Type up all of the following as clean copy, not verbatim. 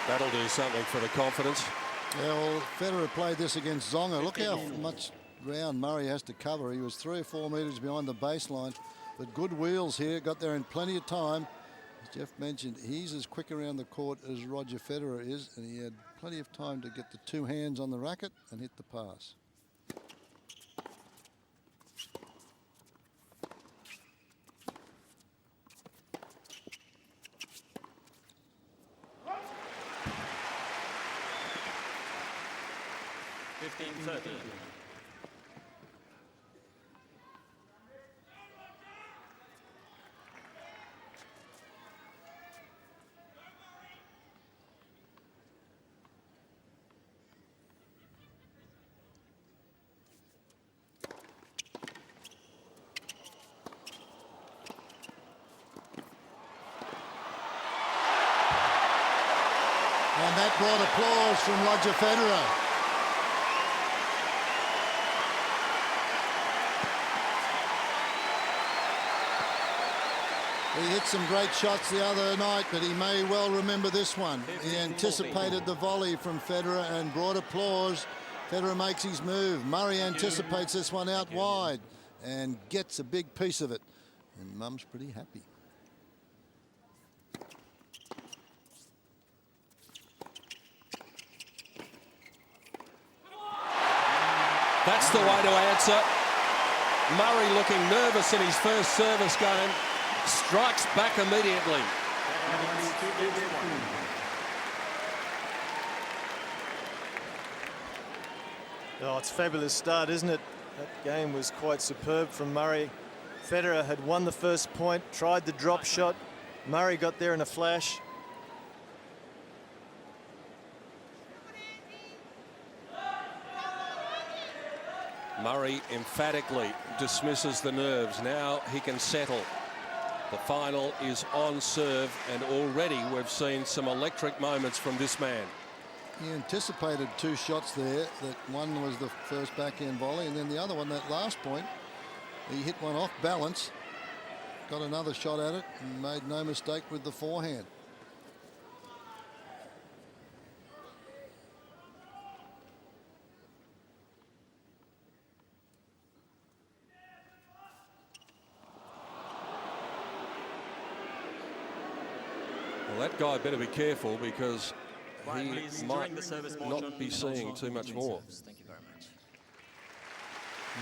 That'll do something for the confidence. Yeah, well, Federer played this against Zonga. Look how much ground Murray has to cover. He was 3 or 4 metres behind the baseline. But good wheels here, got there in plenty of time. As Jeff mentioned, he's as quick around the court as Roger Federer is, and he had plenty of time to get the 2 hands on the racket and hit the pass. And that brought applause from Roger Federer. He hit some great shots the other night, but he may well remember this one. He anticipated the volley from Federer and brought applause. Federer makes his move. Murray anticipates this one out wide and gets a big piece of it. And Mum's pretty happy. That's the way to answer. Murray looking nervous in his first service game. Strikes back immediately. Oh, it's a fabulous start, isn't it? That game was quite superb from Murray. Federer had won the first point, tried the drop shot. Murray got there in a flash. Murray emphatically dismisses the nerves. Now he can settle. The final is on serve, and already we've seen some electric moments from this man. He anticipated 2 shots there. That one was the first backhand volley, and then the other one, that last point, he hit one off balance, got another shot at it, and made no mistake with the forehand. Well, that guy better be careful, because he might not be seeing too much more. Thank you very much.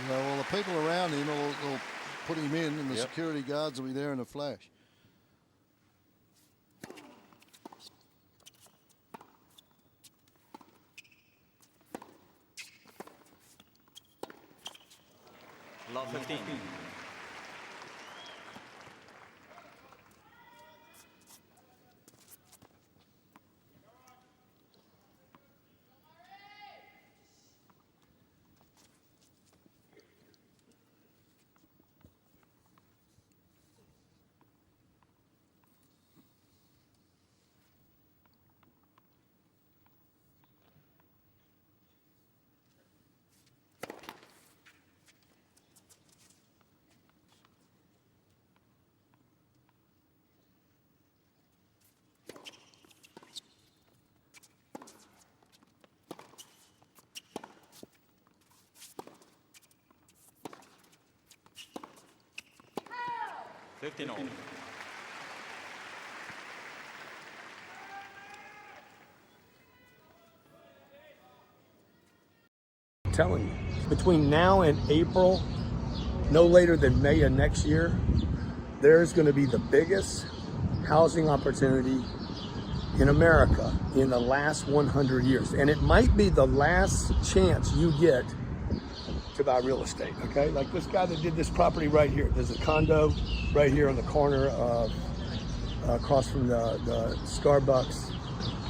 Well, the people around him will put him in, and the security guards will be there in a flash. Love 15. Telling you, between now and April, no later than May of next year, there's going to be the biggest housing opportunity in America in the last 100 years. And it might be the last chance you get to buy real estate, okay? Like this guy that did this property right here. There's a condo right here on the corner of, across from the Starbucks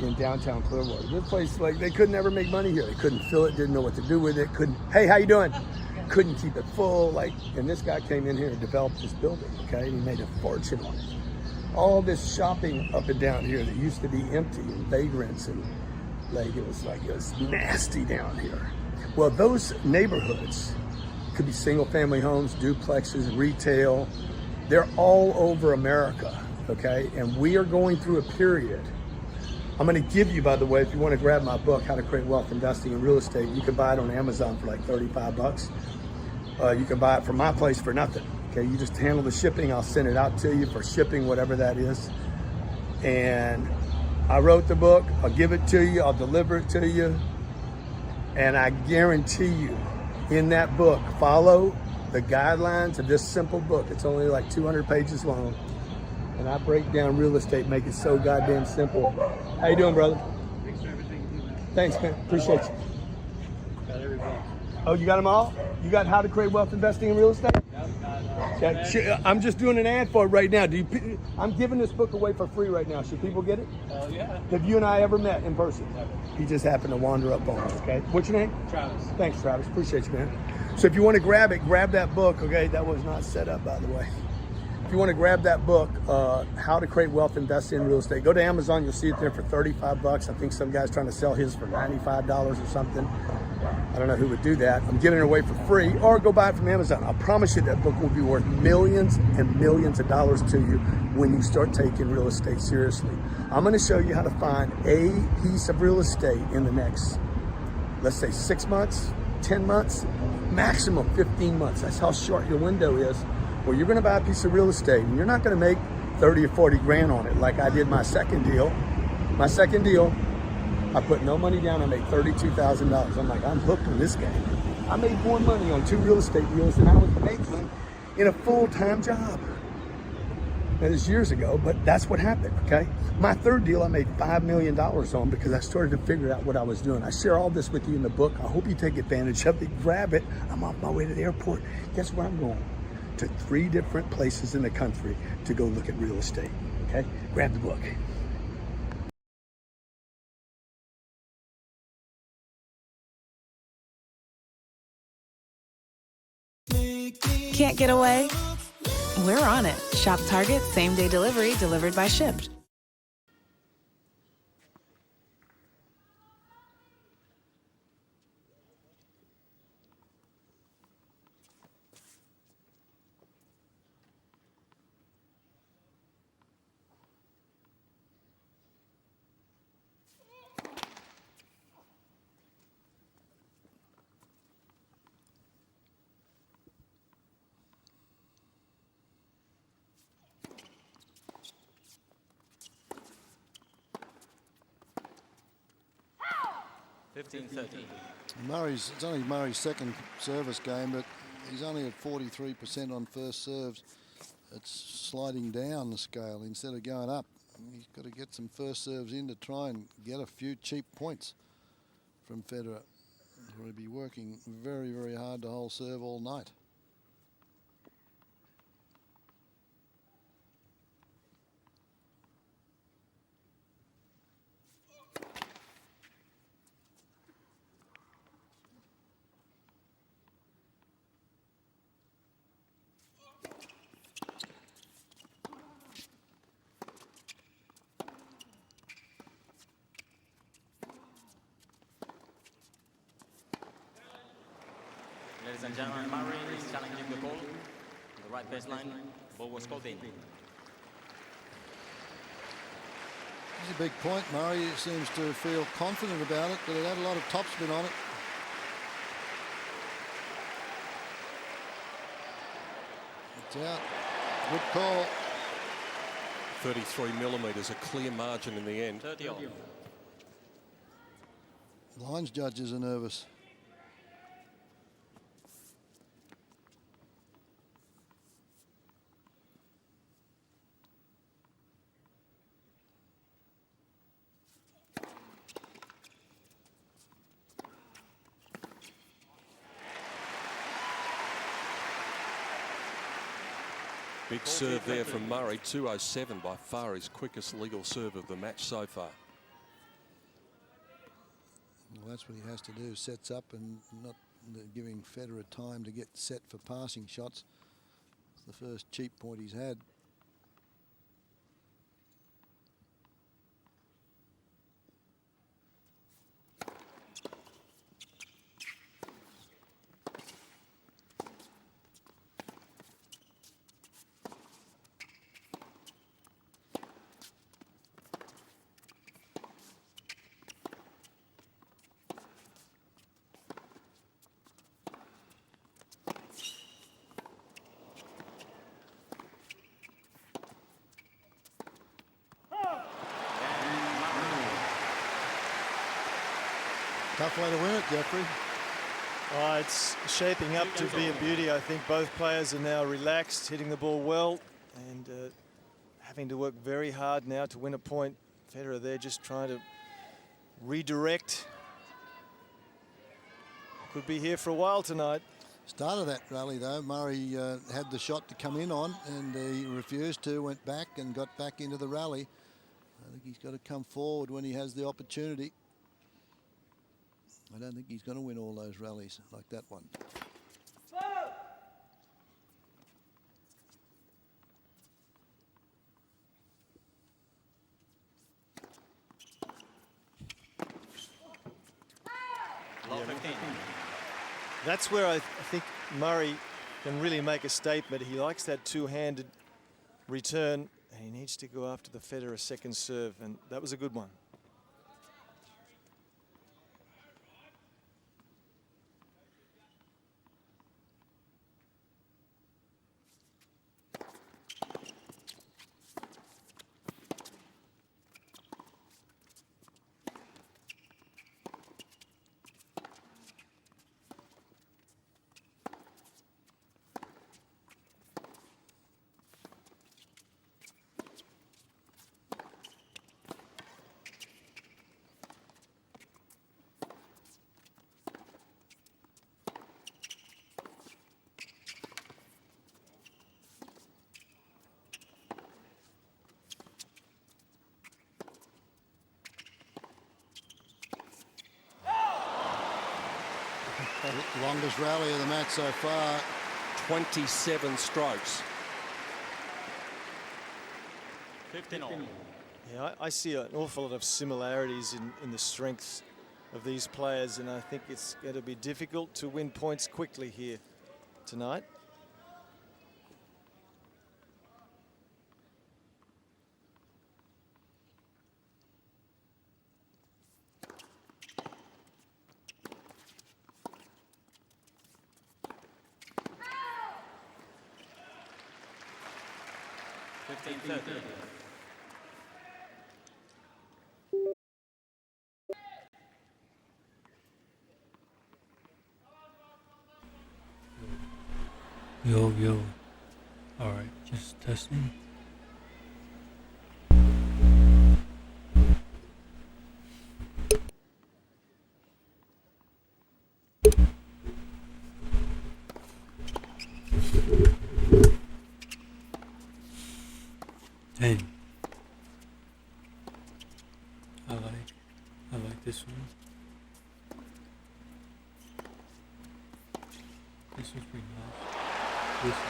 in downtown Clearwater. This place, like, they could never make money here. They couldn't fill it, didn't know what to do with it, couldn't, hey, how you doing? Couldn't keep it full, like, and this guy came in here and developed this building, okay? And he made a fortune on it. All this shopping up and down here that used to be empty and vagrants, and like it was nasty down here. Well, those neighborhoods could be single family homes, duplexes, retail. They're all over America, okay? And we are going through a period I'm going to give you, by the way, if you want to grab my book, How to Create Wealth Investing in Real Estate, you can buy it on Amazon for like 35 bucks. You can buy it from my place for nothing. Okay, you just handle the shipping. I'll send it out to you for shipping, whatever that is. And I wrote the book. I'll give it to you. I'll deliver it to you. And I guarantee you, in that book, follow the guidelines of this simple book. It's only like 200 pages long. And I break down real estate, make it so goddamn simple. How you doing, brother? Thanks for everything, man. Thanks, man. Appreciate you. Got every book. Oh, you got them all? You got How to Create Wealth Investing in Real Estate? Okay. I'm just doing an ad for it right now. I'm giving this book away for free right now. Should people get it? Yeah. Have you and I ever met in person? Never. He just happened to wander up on us, okay? What's your name? Travis. Thanks, Travis. Appreciate you, man. So if you want to grab it, grab that book, okay? That was not set up, by the way. If you want to grab that book, How to Create Wealth Investing in Real Estate, go to Amazon. You'll see it there for 35 bucks. I think some guy's trying to sell his for $95 or something. I don't know who would do that. I'm giving it away for free, or go buy it from Amazon. I promise you that book will be worth millions and millions of dollars to you when you start taking real estate seriously. I'm going to show you how to find a piece of real estate in the next, let's say 6 months, 10 months, maximum 15 months. That's how short your window is. Well, you're going to buy a piece of real estate and you're not going to make 30 or 40 grand on it like I did my second deal. My second deal, I put no money down. I made $32,000. I'm like, I'm hooked on this game. I made more money on 2 real estate deals than I was making in a full-time job. That is years ago, but that's what happened, okay? My third deal I made $5 million on because I started to figure out what I was doing. I share all this with you in the book. I hope you take advantage of it. Grab it. I'm off my way to the airport. Guess where I'm going? To 3 different places in the country to go look at real estate, okay? Grab the book. Can't get away? We're on it. Shop Target same day delivery delivered by Shipt. It's only Murray's second service game, but he's only at 43% on first serves. It's sliding down the scale instead of going up. He's got to get some first serves in to try and get a few cheap points from Federer. He'll be working very, very hard to hold serve all night. Ladies and gentlemen, Murray is challenging the ball. The right baseline, ball was called in. It's a big point. Murray seems to feel confident about it, but it had a lot of topspin on it. It's out. Good call. 33 millimetres, a clear margin in the end. 30 all. Lines judges are nervous. Big serve there from Murray, 207, by far his quickest legal serve of the match so far. Well, that's what he has to do, sets up and not giving Federer time to get set for passing shots. It's the first cheap point he's had. Tough way to win it, Jeffrey. Oh, it's shaping up to be a beauty. I think both players are now relaxed, hitting the ball well, and having to work very hard now to win a point. Federer there just trying to redirect. Could be here for a while tonight. Start of that rally, though, Murray had the shot to come in on, and he refused to, went back and got back into the rally. I think he's got to come forward when he has the opportunity. I don't think he's going to win all those rallies like that one. That's where I think Murray can really make a statement. He likes that two-handed return, and he needs to go after the Federer second serve, and that was a good one. Longest rally of the match so far. 27 strokes. 15 all. Yeah, I see an awful lot of similarities in the strengths of these players, and I think it's going to be difficult to win points quickly here tonight. Yo. Alright, just testing. Dang. I like this one. This one's pretty nice. This one.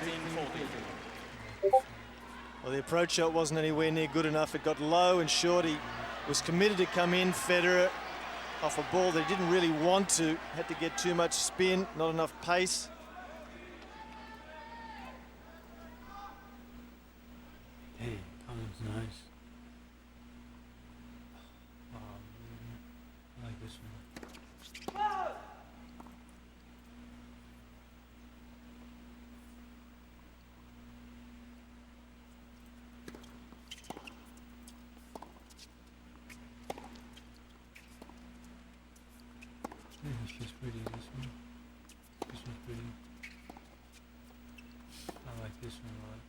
15-40. Well, the approach shot wasn't anywhere near good enough. It got low and short. He was committed to come in. Federer off a ball that he didn't really want to. Had to get too much spin, not enough pace. Hey, Colin's nice. I like this one. It's just pretty, this one. This one's pretty. I like this one a lot.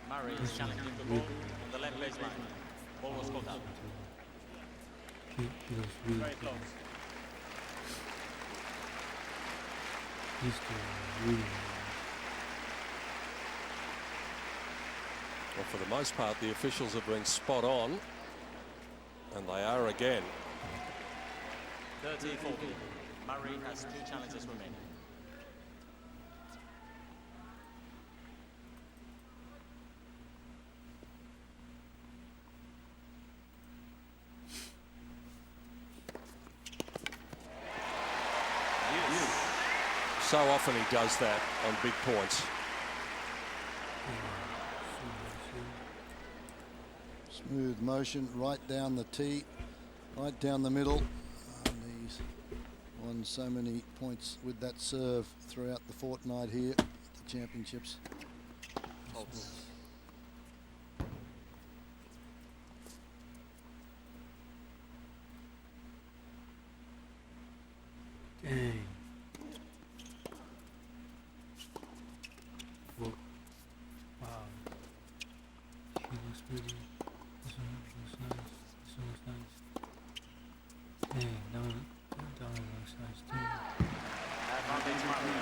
Murray is challenging the ball on the left baseline. Ball was caught out. He goes really Very good. close. He's doing really well. Well, for the most part, the officials have been spot on, and they are again. 30-40. Murray has 2 challenges remaining. So often he does that on big points. Smooth motion right down the tee, right down the middle. And he's won so many points with that serve throughout the fortnight here at the championships. Dang. Whoa. Wow. She looks pretty. This one looks nice. This one looks nice. Dang, that one looks nice too. Advantage Murray.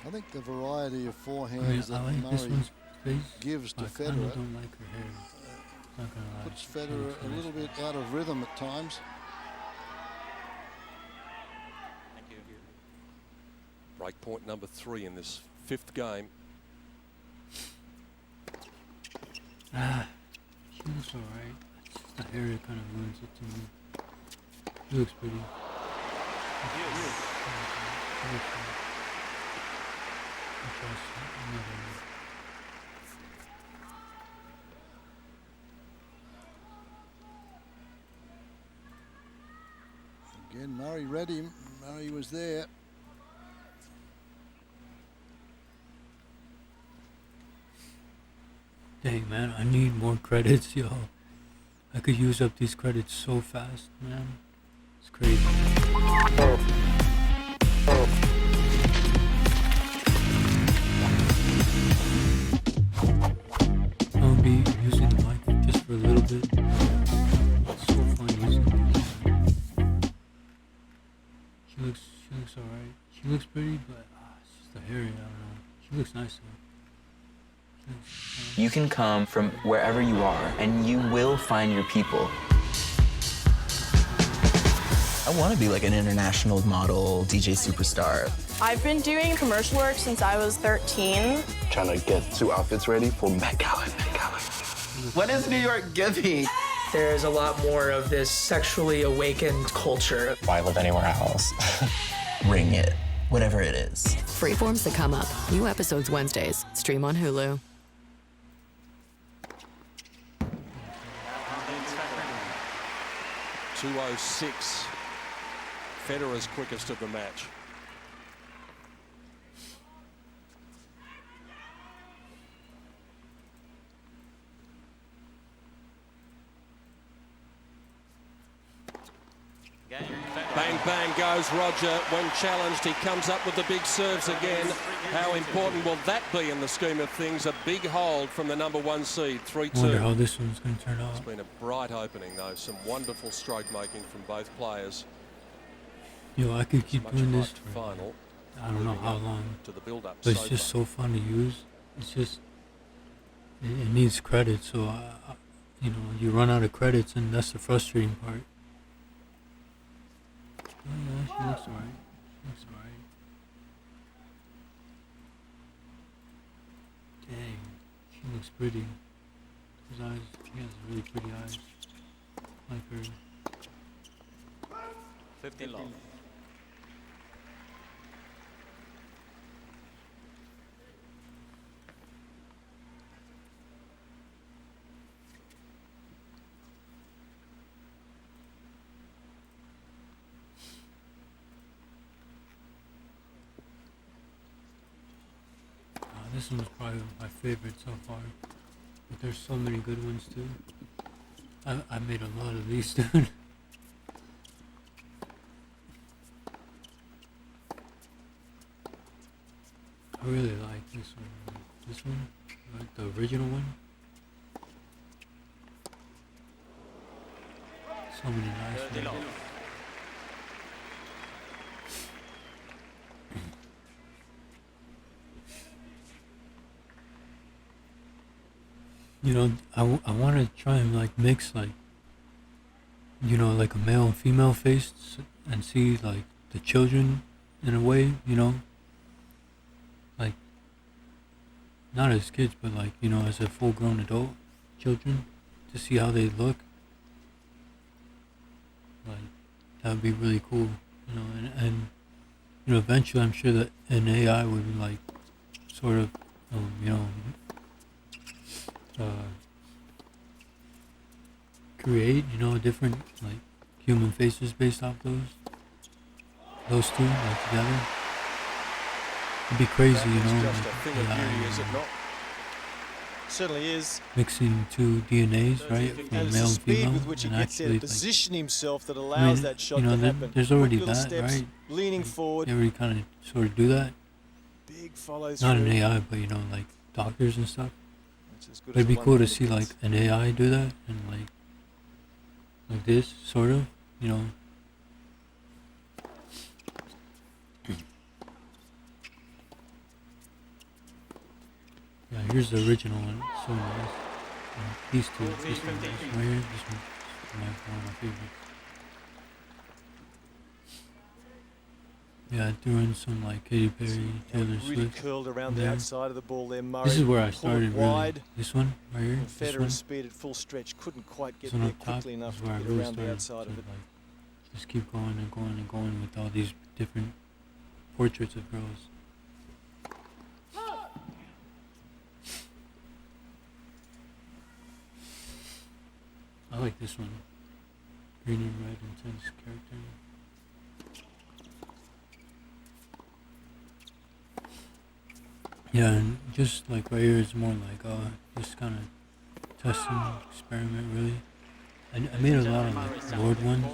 I think the variety of I mean, forehands I that like this Murray one's face. gives to I kinda Federer don't like her hair. Not gonna lie. puts She Federer looks a nice. little bit out of rhythm at times. Thank you. Break point number 3 in this 5th game. She looks alright. The hair kind of ruins it to me. She looks pretty. She looks pretty. Again, Murray read him. Murray was there. Dang, man, I need more credits, yo. I could use up these credits so fast, man. It's crazy. I'll be using the mic just for a little bit. It's so fun using it. She looks alright. She looks pretty, but it's just the hair, I don't know. She looks nice though. You can come from wherever you are, and you will find your people. I want to be like an international model, DJ superstar. I've been doing commercial work since I was 13. Trying to get 2 outfits ready for Met Gala. What is New York giving? There's a lot more of this sexually awakened culture. Why live anywhere else? Bring it, whatever it is. Freeform's The Come Up. New episodes Wednesdays. Stream on Hulu. .206. Federer's quickest of the match. Bang, bang goes Roger. When challenged, he comes up with the big serves again. How important will that be in the scheme of things? A big hold from the number 1 seed, 3-2. Wonder how this one's going to turn out. It's been a bright opening, though. Some wonderful stroke making from both players. Yo, I could keep doing this for final. I don't know how long. To the build-up. But it's just so fun to use. It's just it needs credits, so you know, you run out of credits, and that's the frustrating part. Oh yeah, she looks alright. She looks alright. Dang, she looks pretty. Her eyes, she has really pretty eyes. Like her. 15 love. This one's probably my favorite so far, but there's so many good ones too. I made a lot of these, dude. I really like this one. This one, like the original one. So many nice ones. You know, I want to try and like mix like, you know, like a male and female face and see like the children in a way, you know, like not as kids, but like, you know, as a full-grown adult children, to see how they look. Like that would be really cool, you know, and you know, eventually I'm sure that an AI would like sort of, you know, create, you know, different like human faces based off those two like together. It'd be crazy, That you is know, just like a thing of beauty, is it not? Certainly is. mixing two DNAs, right, And from it's male the and speed female, with which he and gets there actually, to like, position himself that I allows mean, that shot you know, to there- happen. there's Quick already little that, steps, right? leaning Like, forward, they already kind of sort of do that. big follow Not an through. AI, but you know, like doctors and stuff. That's as good But as it'd be the cool one to that see like gets. an AI do that and like this sort of, you know. Yeah, here's the original one. It's so nice. These two, this one right here, this one, one of my favorites. Yeah, doing some like Katy Perry, Taylor Really Swift. curled around the there. outside of the ball there, Murray. This is where I pulled it started really. wide. This one right here. And This Federer's one. speed at full stretch couldn't quite get This one there up top quickly enough is to where I get really around the started outside to of it. like just keep going and going and going with all these different portraits of girls. I like this one. Green and red intense character. Yeah, and just like right here, it's more like just kind of testing, experiment really. I made a lot of like Lord ones.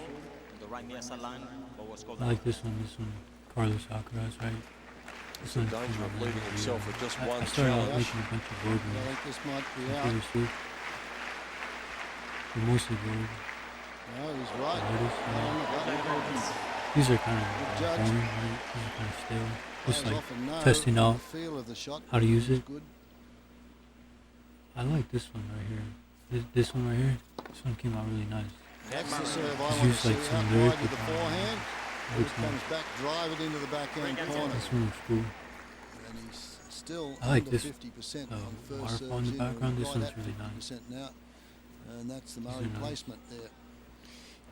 The right near sideline, but was called I like this one, Carlos Alcaraz, right? It's in danger of leaving himself with just one I started out challenge. making a bunch of Lord I ones. think this might be Like out. Taylor Swift. They're mostly Lord. No, he's right. Artists, Right on the button. These are kind of Good judge. boring, right? These are kind of stale. Just Players like often know testing the out feel of the shot. how to use is it. Good. I like this one right here. This one right here. This one came out really nice. That's the serve I Just want to use see. like some Out lyric wide with the guitar. forehand. It He looks comes nice. back, drive it into the backhand corner. This one looks cool. And he's still I like under this, 50% the on first waterfall in serves the in, background. or This right one's at really nice. 50% now. And that's the These Murray are nice. placement there.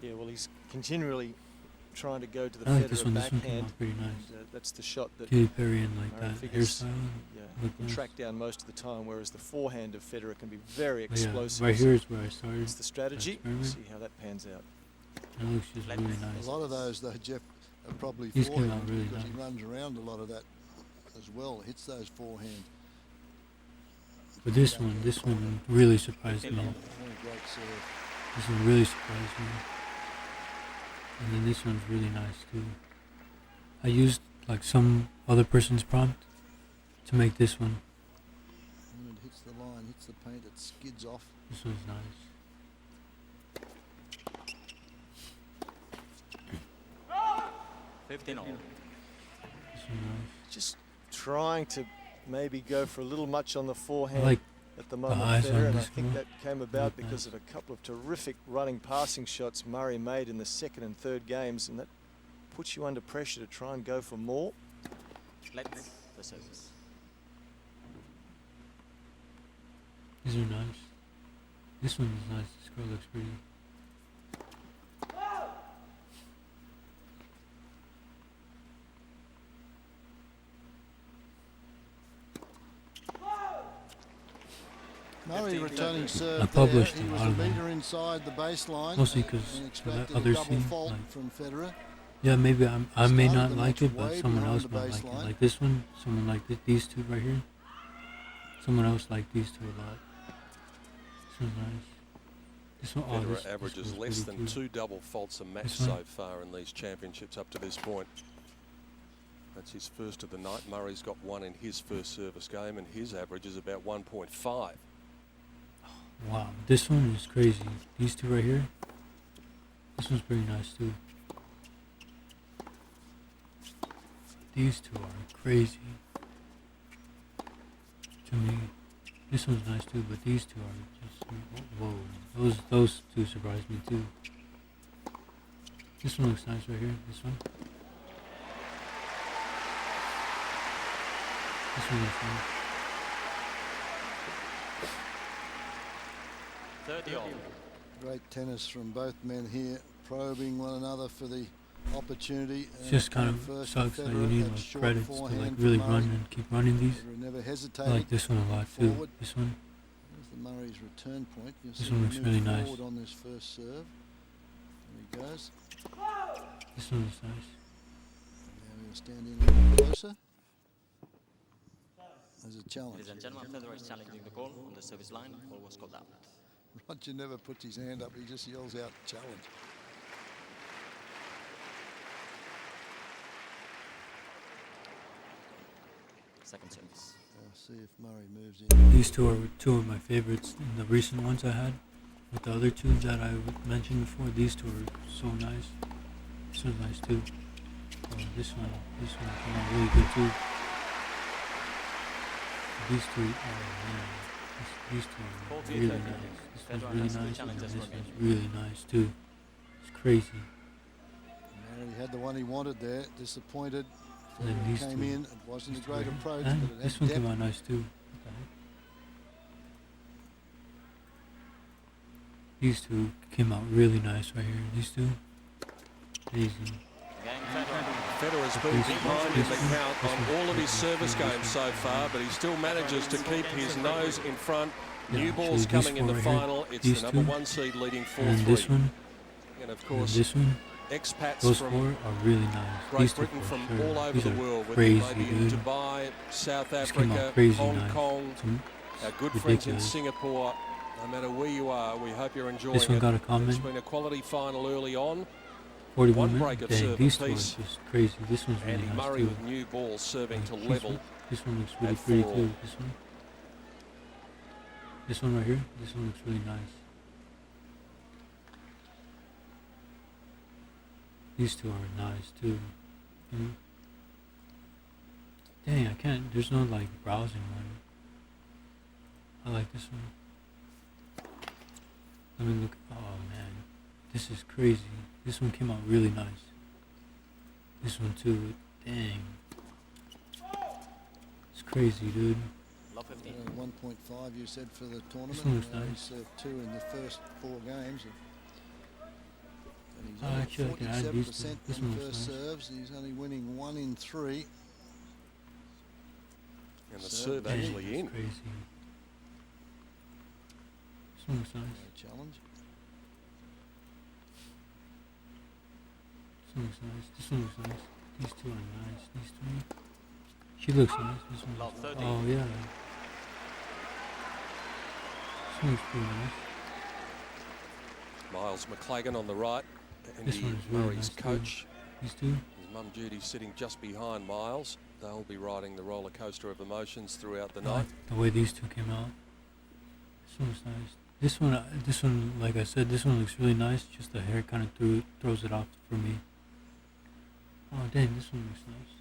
Yeah, well, he's continually trying to go to the I like this Federer one. This one came backhand. out pretty nice. And, that's the shot that Katy Perry and like Murray that figures, hairstyle. yeah, looked can nice. track down most of the time, whereas the forehand of Federer can be very But yeah, explosive. right here is where I started. It's the strategy. experiment. See how that pans out. And it looks just really nice. A lot of those, though, Jeff, are probably These came forehand out really because nice. he runs around a lot of that as well. Hits those forehand. But this one really surprised me. What a great serve. This one really surprised me. And then this one's really nice too. I used like some other person's prompt to make this one. When it hits the line, hits the paint, it skids off. This one's nice. 15 all. This one's nice. Just trying to maybe go for a little much on the forehand like at the moment, eyes on Federer, and I this think girl. that came about Look because nice. of a couple of terrific running passing shots Murray made in the second and third games, and that puts you under pressure to try and go for more. Let's the service. These are nice. This one is nice. This girl looks pretty. Murray returning serve I published there. He a was lot a of them. meter inside the baseline. Mostly 'cause and for that expected other a double scene, fault like- from Federer. Yeah, maybe I may Started not the like match it, but way someone behind else the might like it. baseline. Like this one, someone like these two right here. Someone else liked these two a lot. This one's nice. This one, Federer this averages one's less pretty than too. 2 double faults a match This one? so far in these championships up to this point. That's his first of the night. Murray's got 1 in his first service game, and his average is about 1.5. Wow, this one is crazy. These two right here. This one's pretty nice too. These two are crazy. To me, this one's nice too, but these two are just whoa. Those two surprised me too. This one looks nice right here. This one. This one looks nice. 30 all. Great tennis from both men here, probing one another for the opportunity. It just kind of first sucks that you Federer, need that like short credits to forehand like from really Murray. run and keep running these. Federer never I hesitated. like this one a lot too. Forward. This one. There's the Murray's return point. You'll This see one him looks move really nice. forward on this first serve. There he goes. This one looks nice. Now he'll stand in a little closer. as a challenge. Ladies and gentlemen, Federer is challenging the ball on the service line. Ball was called out. Roger never puts his hand up, he just yells out challenge. Second service. See if Murray moves in. These two are two of my favorites in the recent ones I had. With the other two that I mentioned before, these two are so nice. This one's nice too. This one came out really good too. These two, oh man, these two are really nice. This one's really nice, and this one's really nice too. It's crazy. Murray had the one he wanted there, disappointed. And then these came two, in, it wasn't a great approach, and but it this had one depth. came out nice too. These two came out really nice right here. These two, amazing. Federer's been behind in the count on all of his service games so far, but he still manages to keep his nose in front. New balls coming in the final. It's the number one seed leading 4-3. And this one, and of course, this one. expats Those from four are really nice. Great These two Britain for from sure. all over These the are world, whether crazy, they be in dude. Dubai, South This came out Africa, crazy Hong nice. Kong, our good friends in ridiculous. Singapore. No matter where you are, we hope you're enjoying This one it. got a comment. It's been a quality final early on. 41 One break of Dang, serve these two are apiece. just crazy. This one's really Andy nice Murray too. with new balls serving to This level. one- This one looks really at pretty 4-all. too. This one. This one right here. This one looks really nice. These two are nice too. Mm. Dang, I can't. There's no like browsing one. I like this one. Let me look. Oh man, this is crazy. This one came out really nice. This one too. Dang. It's crazy, dude. 1.5 you said for the tournament. This one looks He nice. served 2 in the first 4 games. And he's Oh, only actually, I can add these two. 47% This on one looks first nice. serves. He's only winning 1 in 3. And the serve Dang, actually it's in. crazy. This one looks nice. Challenge. This one looks nice. This one looks nice. These two are nice. These three. She looks nice. This one looks. Oh yeah. This one looks pretty nice. Miles McLagan on the right. This Andy one is really Murray's nice too. coach. These two. His mum Judy sitting just behind Miles. They'll be riding the roller coaster of emotions throughout the I night. like the way these two came out. This one looks nice. This one, like I said, this one looks really nice. Just the hair kind of throws it off for me. Oh dang, this one looks nice.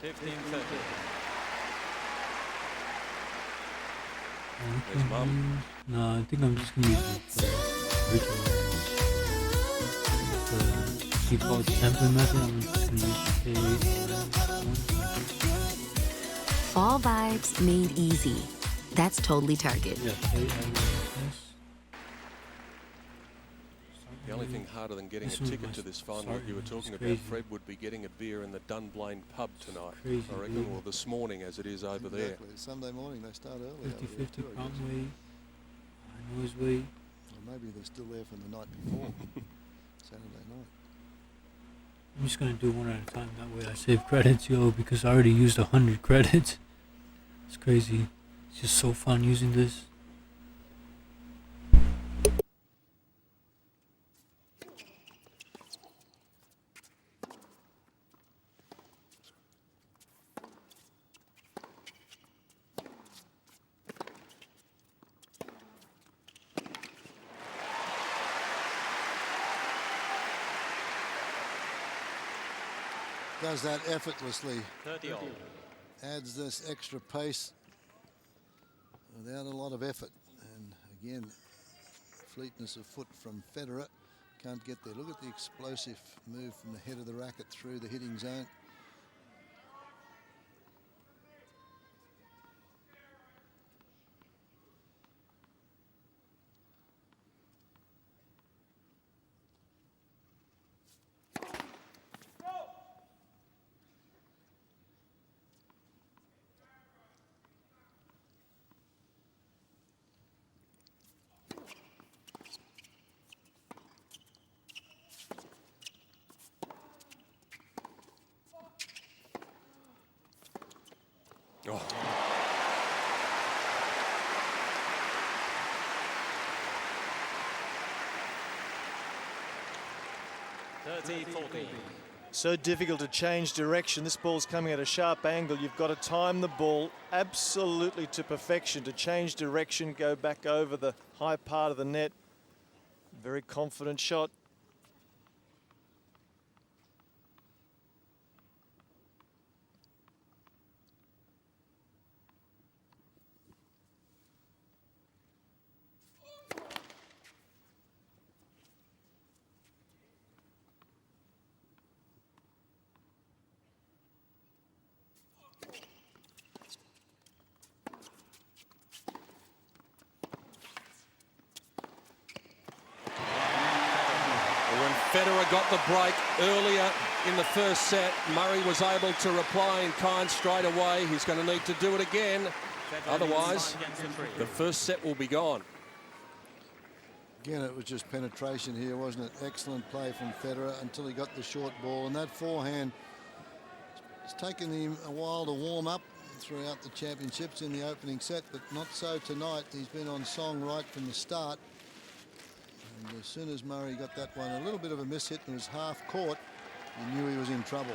15-30. There's Mum. No, I think I'm just gonna use the original. The default template method. I'm just gonna use the K8. Fall vibes made easy. That's totally Target. Yeah, K8. The only thing harder than getting This a one ticket was to this final sorry, that you were it's talking about, crazy. Fred, would be getting a beer in the Dunblane pub tonight. Crazy, I reckon, dude. or this morning as it is over there. Exactly. Sunday morning they start early. over there 50-50 too, I prompt guess. weight. Noise weight. Or maybe they're still there from the night before. Saturday night. I'm just gonna do one at a time. That way I save credits, yo, because I already used 100 credits. It's crazy. It's just so fun using this. Does that effortlessly. 30-all. Adds this extra pace without a lot of effort. And again, fleetness of foot from Federer. Can't get there. Look at the explosive move from the head of the racket through the hitting zone. 30-40. So difficult to change direction. This ball's coming at a sharp angle. You've got to time the ball absolutely to perfection to change direction, go back over the high part of the net. Very confident shot. Federer got the break earlier in the first set. Murray was able to reply in kind straight away. He's going to need to do it again. Otherwise, the first set will be gone. Again, it was just penetration here, wasn't it? Excellent play from Federer until he got the short ball. And that forehand, it's taken him a while to warm up throughout the championships in the opening set, but not so tonight. He's been on song right from the start. And as soon as Murray got that one, a little bit of a miss hit and was half caught, he knew he was in trouble.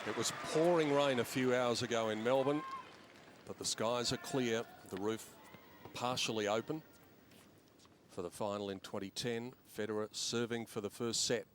It was pouring rain a few hours ago in Melbourne, but the skies are clear, the roof partially open for the final in 2010. Federer serving for the first set.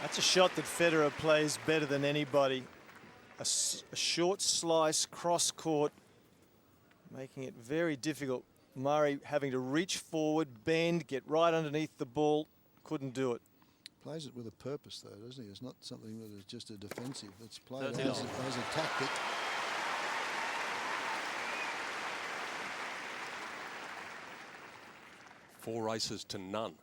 That's a shot that Federer plays better than anybody. A short slice cross court, making it very difficult. Murray having to reach forward, bend, get right underneath the ball. Couldn't do it. Plays it with a purpose, though, doesn't he? It's not something that is just a defensive. It's played as a tactic. Four races to none.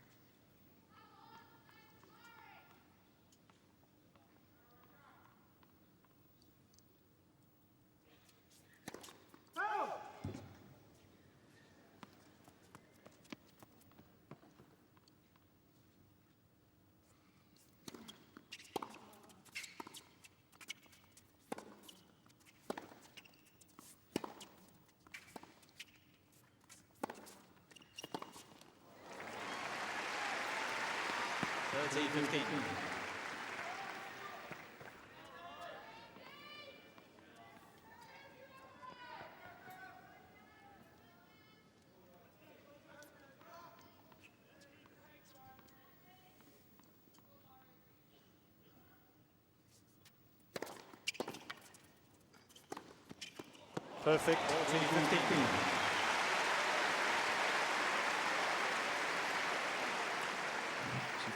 Perfect. So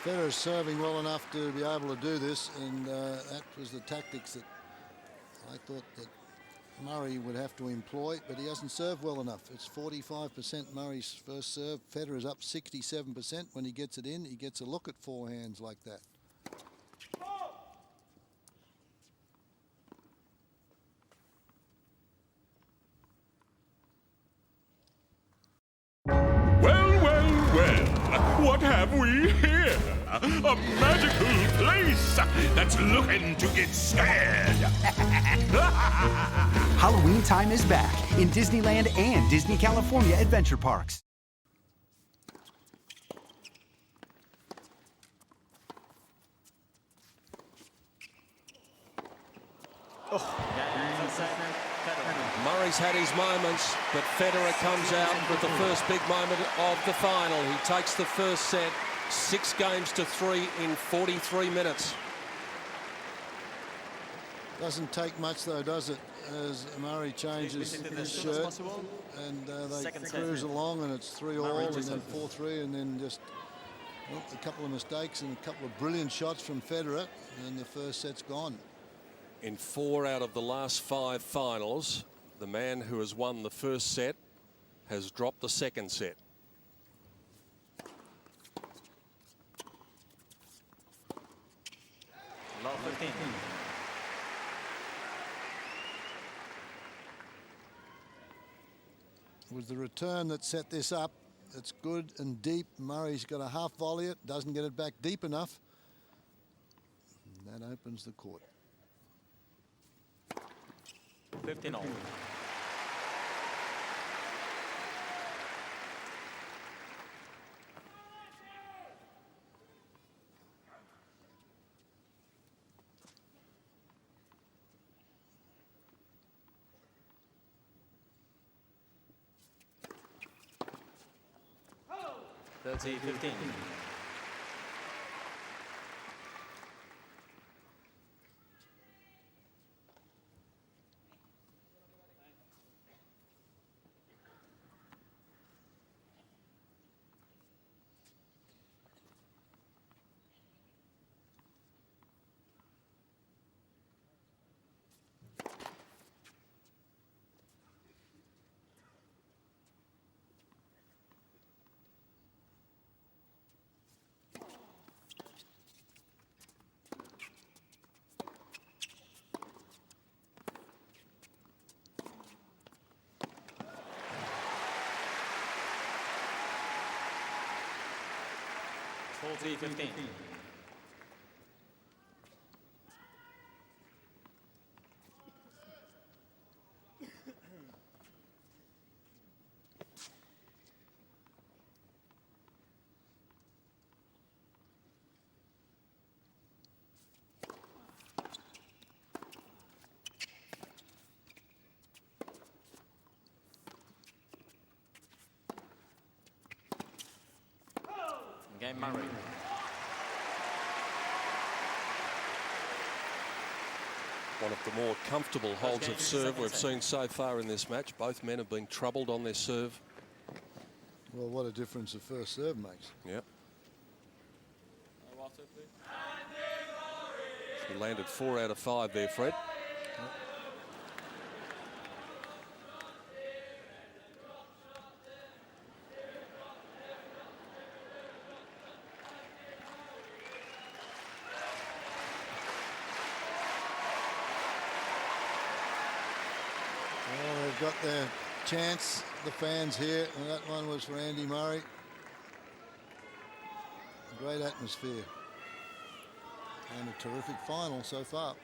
Federer's serving well enough to be able to do this, and that was the tactics that I thought that Murray would have to employ, but he hasn't served well enough. It's 45% Murray's first serve. Federer's up 67%. When he gets it in, he gets a look at forehands like that. What have we here? A magical place that's looking to get scared. Halloween time is back in Disneyland and Disney California Adventure Parks. Murray's had his moments, but Federer comes out with the first big moment of the final. He takes the first set, 6-3 in 43 minutes. Doesn't take much, though, does it? As Murray changes his shirt, and they cruise along, and it's 3-all, and then 4-3, and then just a couple of mistakes and a couple of brilliant shots from Federer, and the first set's gone. In 4 out of the last 5 finals, the man who has won the first set has dropped the second set. Love 15. was the return that set this up. It's good and deep. Murray's got a half volley it, doesn't get it back deep enough. And that opens the court. 15 all. Oh. 30-15. Full 15. Game Murray. One of the more comfortable holds of serve we've seen so far in this match. Both men have been troubled on their serve. Well, what a difference the first serve makes. Yep. He landed 4 out of 5 there, Fred. Well, they've got their chance, the fans here, and that one was for Andy Murray. A great atmosphere. And a terrific final so far.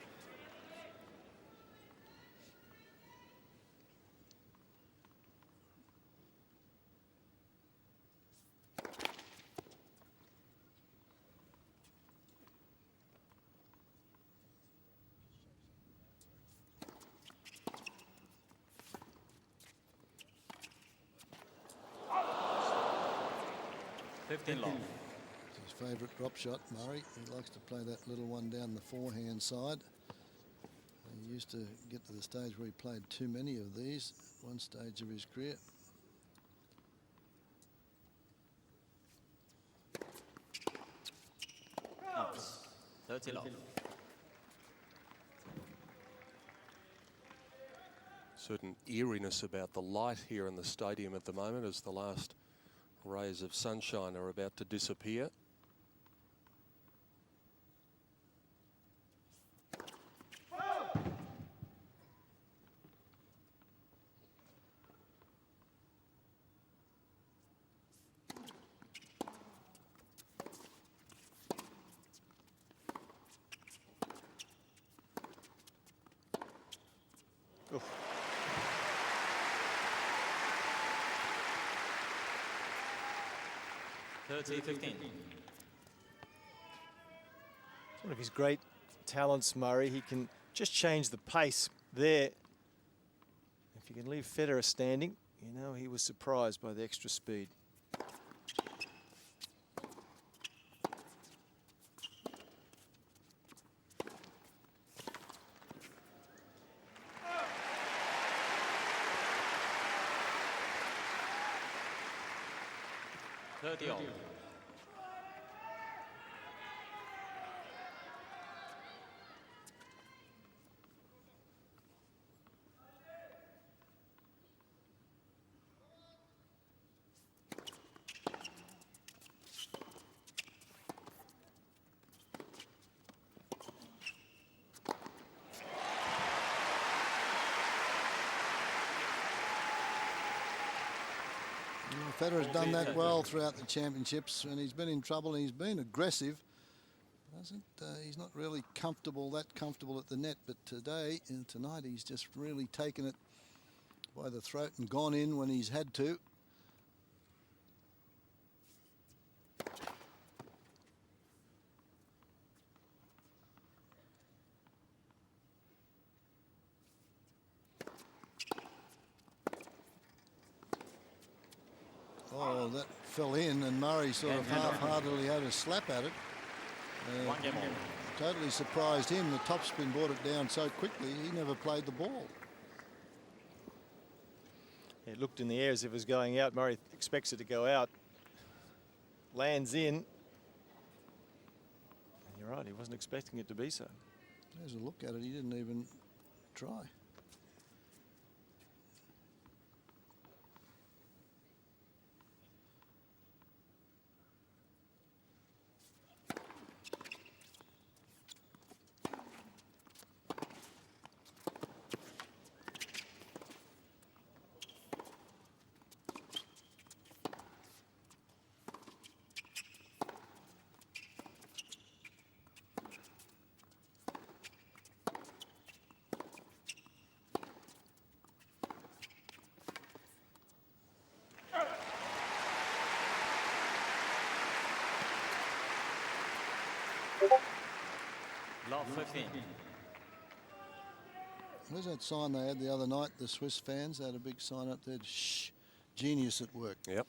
His favourite drop shot, Murray. He likes to play that little one down the forehand side. He used to get to the stage where he played too many of these at one stage of his career. Ups. 30 love. Certain eeriness about the light here in the stadium at the moment as the last rays of sunshine are about to disappear. Oof. It's 15. One of his great talents, Murray. He can just change the pace there. If you can leave Federer standing, you know, he was surprised by the extra speed. Federer's done that well throughout the championships, and he's been in trouble, and he's been aggressive. He's not really that comfortable at the net, but today and tonight he's just really taken it by the throat and gone in when he's had to. Oh, that fell in, and Murray sort of half-heartedly had a slap at it. Totally surprised him. The topspin brought it down so quickly, he never played the ball. It looked in the air as if it was going out. Murray expects it to go out. Lands in. And you're right, he wasn't expecting it to be so. There's a look at it, he didn't even try. Love 15. Where's that sign they had the other night? The Swiss fans, they had a big sign up there. Shh, genius at work. Yep.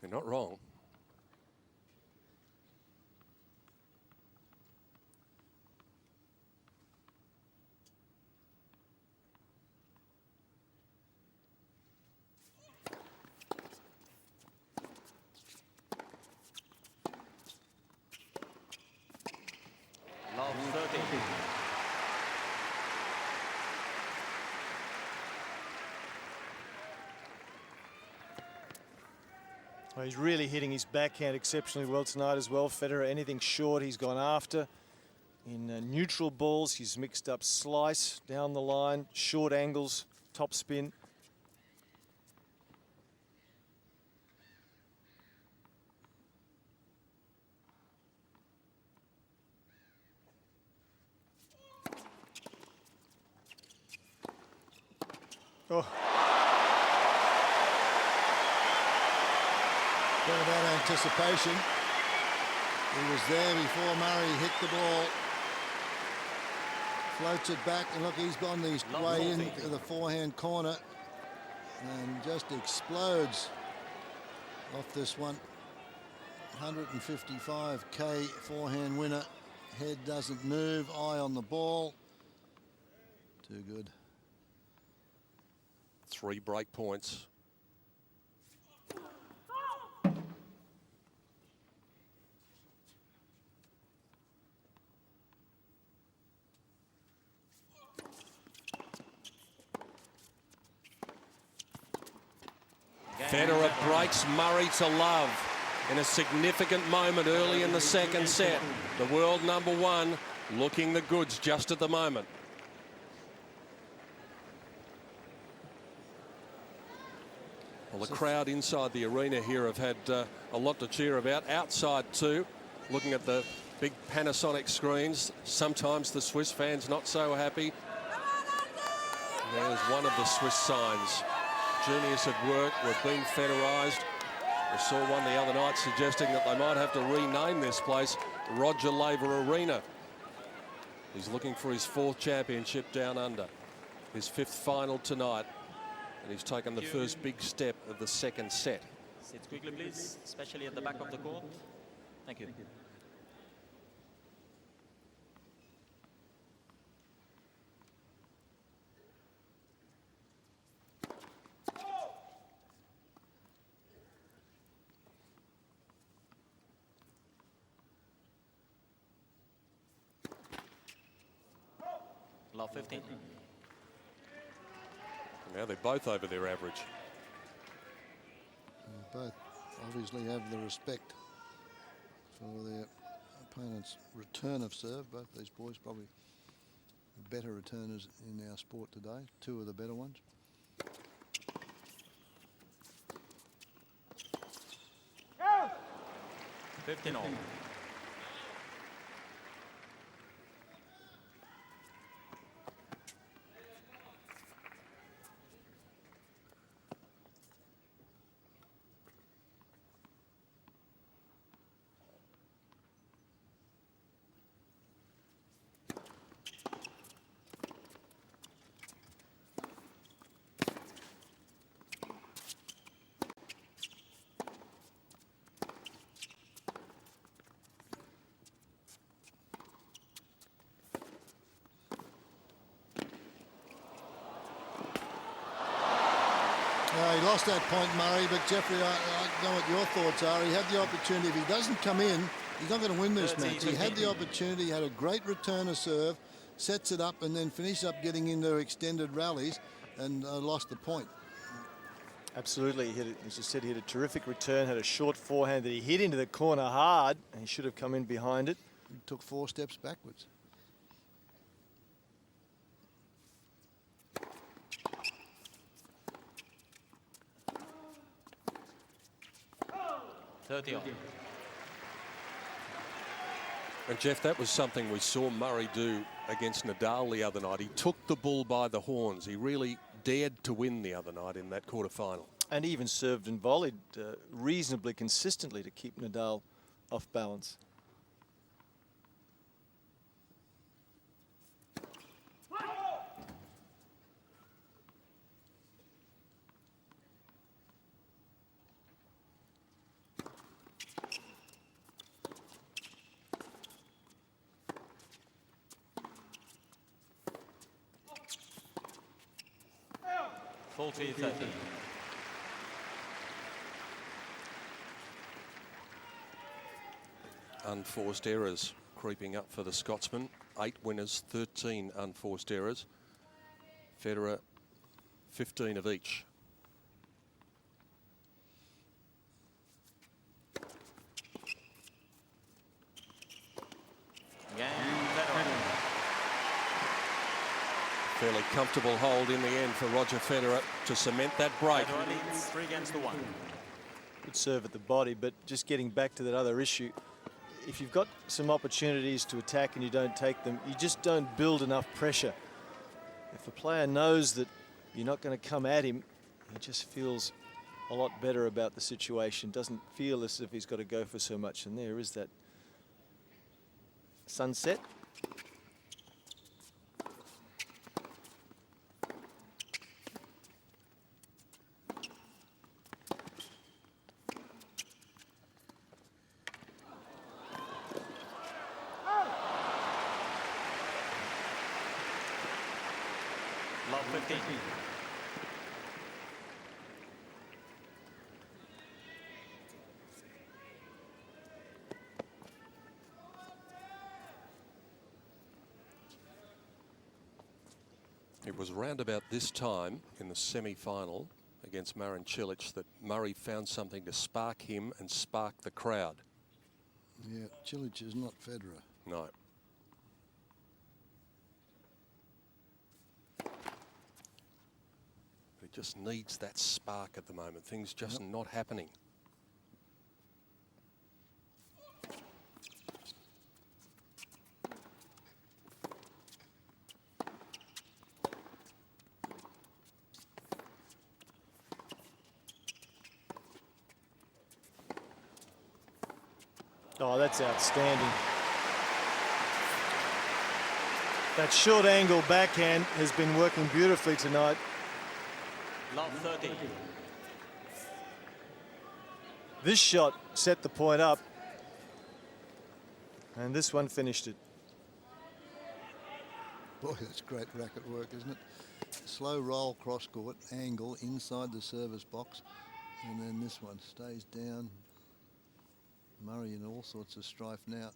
You're not wrong. Well, he's really hitting his backhand exceptionally well tonight as well. Federer, anything short, he's gone after. In neutral balls, he's mixed up slice down the line, short angles, top spin. Oh. Talk about anticipation. He was there before Murray hit the ball. Floats it back, and look, he's gone his way into the forehand corner and just explodes off this one. 155k forehand winner. Head doesn't move, eye on the ball. Too good. 3 break points. Federer breaks Murray to love in a significant moment early in the second set. The world #1 looking the goods just at the moment. Well, the crowd inside the arena here have had a lot to cheer about. Outside too, looking at the big Panasonic screens. Sometimes the Swiss fans not so happy. There's one of the Swiss signs. Genius at work. We've been Federized. We saw one the other night suggesting that they might have to rename this place Roger Laver Arena. He's looking for his 4th championship down under. His 5th final tonight. And he's taken the first big step of the second set. Sit quickly, please, especially at the back of the court. Thank you. Love 15. Now they're both over their average. Both obviously have the respect for their opponent's return of serve. Both these boys probably better returners in our sport today. 2 of the better ones. 15 all. He lost that point, Murray, but Jeffrey, I know what your thoughts are. He had the opportunity. If he doesn't come in, he's not going to win this match. He had the opportunity, he had a great return of serve, sets it up, and then finishes up getting into extended rallies and lost the point. Absolutely. He hit it, as you said, he had a terrific return, had a short forehand that he hit into the corner hard, and he should have come in behind it. He took 4 steps backwards. And Jeff, that was something we saw Murray do against Nadal the other night. He took the bull by the horns. He really dared to win the other night in that quarter-final. And he even served and volleyed reasonably consistently to keep Nadal off balance. Unforced errors creeping up for the Scotsman. 8 winners, 13 unforced errors. Federer, 15 of each. Fairly comfortable hold in the end for Roger Federer to cement that break. 3 against 1. Good serve at the body, but just getting back to that other issue, if you've got some opportunities to attack and you don't take them, you just don't build enough pressure. If a player knows that you're not going to come at him, he just feels a lot better about the situation, doesn't feel as if he's got to go for so much. And there is that sunset. Love 15. It was round about this time in the semi-final against Marin Cilic that Murray found something to spark him and spark the crowd. Yeah, Cilic is not Federer. No. He just needs that spark at the moment. Things just not happening. Oh, that's outstanding. That short angle backhand has been working beautifully tonight. Love 30. This shot set the point up, and this one finished it. Boy, that's great racket work, isn't it? Slow roll cross court, angle inside the service box, and then this one stays down. Murray in all sorts of strife now.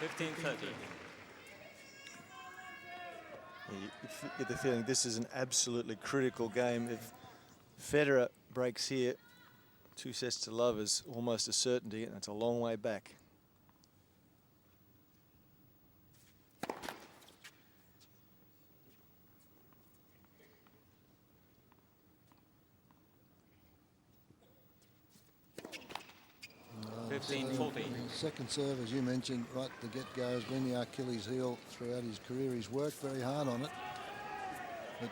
You get the feeling this is an absolutely critical game. If Federer breaks here, 2 sets to love is almost a certainty, and it's a long way back. 15-40. Second serve, as you mentioned, right at the get-go, has been the Achilles heel throughout his career. He's worked very hard on it. But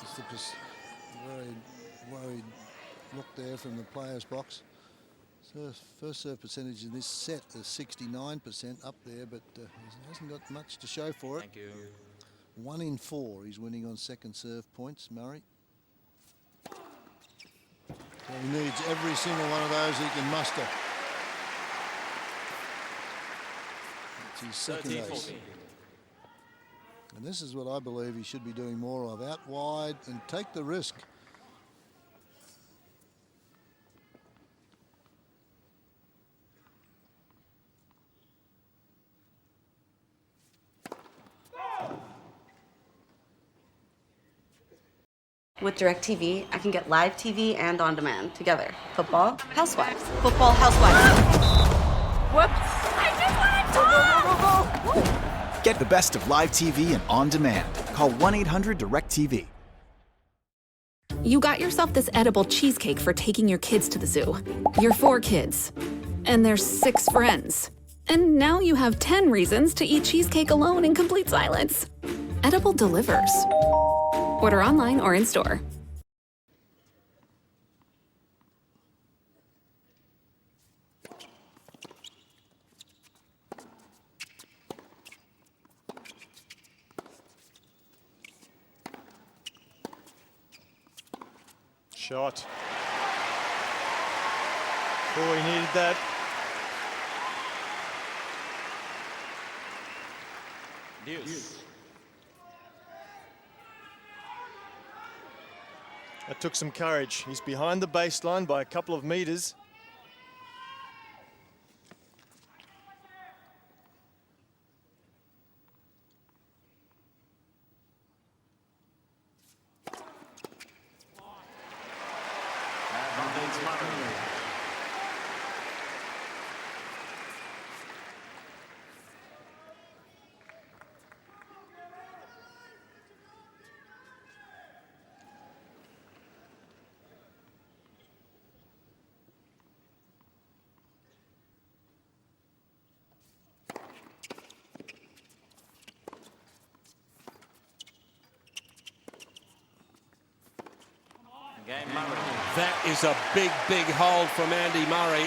it's the very worried look there from the player's box. So first serve percentage in this set is 69% up there, but he hasn't got much to show for it. Thank you. 1 in 4 he's winning on second serve points, Murray. So he needs every single one of those he can muster. It's his second ace. And this is what I believe he should be doing more of. Out wide and take the risk. With DirecTV, I can get live TV and on demand together. Football, Housewives. Football, Housewives. Whoops! I just want to talk! Get the best of live TV and on demand. Call 1-800-DirecTV. You got yourself this edible cheesecake for taking your kids to the zoo. Your 4 kids. And their 6 friends. And now you have 10 reasons to eat cheesecake alone in complete silence. Edible delivers. Order online or in store. Shot. Oh, he needed that. Deuce. That took some courage. He's behind the baseline by a couple of meters. That is a big, big hold from Andy Murray.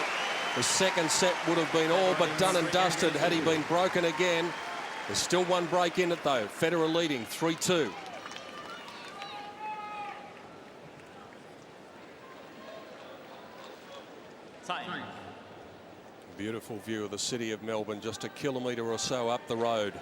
The second set would have been all but done and dusted had he been broken again. There's still one break in it, though. Federer leading 3-2. Time. Beautiful view of the city of Melbourne, just a kilometre or so up the road.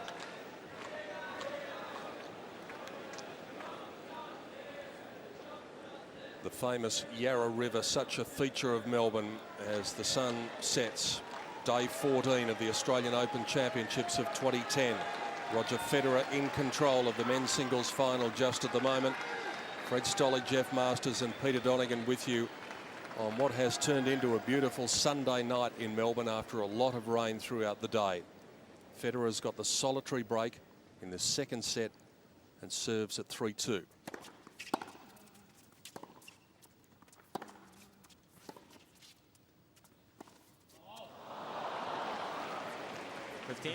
The famous Yarra River, such a feature of Melbourne as the sun sets. Day 14 of the Australian Open Championships of 2010. Roger Federer in control of the men's singles final just at the moment. Fred Stolle, Jeff Masters and Peter Donegan with you on what has turned into a beautiful Sunday night in Melbourne after a lot of rain throughout the day. Federer's got the solitary break in the second set and serves at 3-2.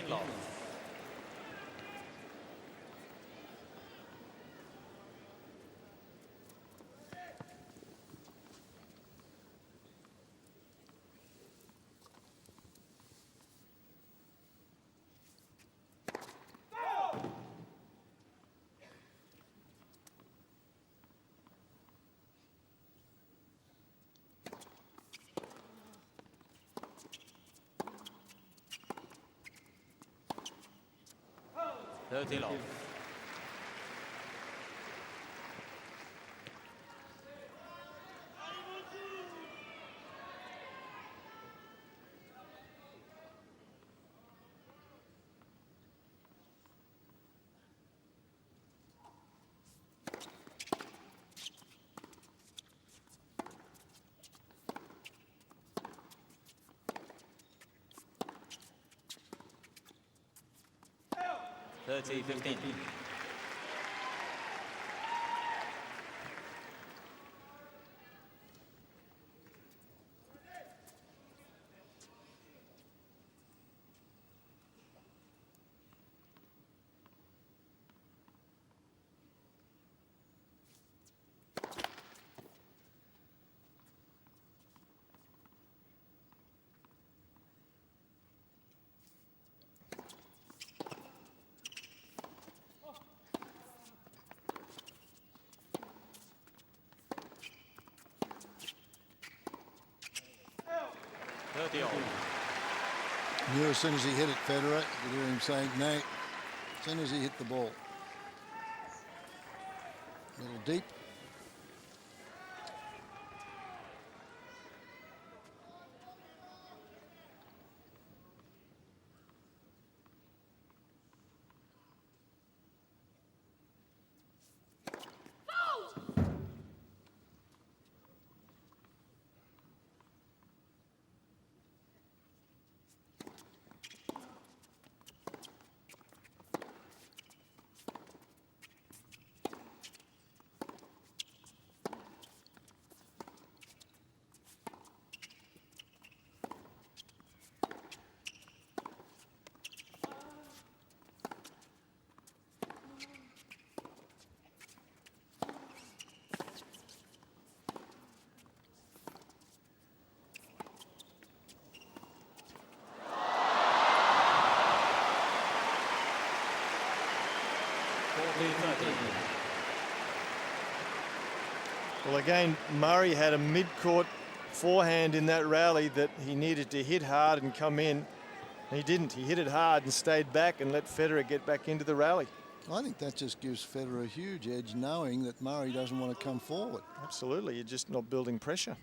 Love. Dirty love. Thirty 15. as soon as he hit it, Federer. You could hear him saying, no, as soon as he hit the ball. A little deep. Well, again, Murray had a mid-court forehand in that rally that he needed to hit hard and come in. He didn't. He hit it hard and stayed back and let Federer get back into the rally. I think that just gives Federer a huge edge, knowing that Murray doesn't want to come forward. Absolutely. You're just not building pressure.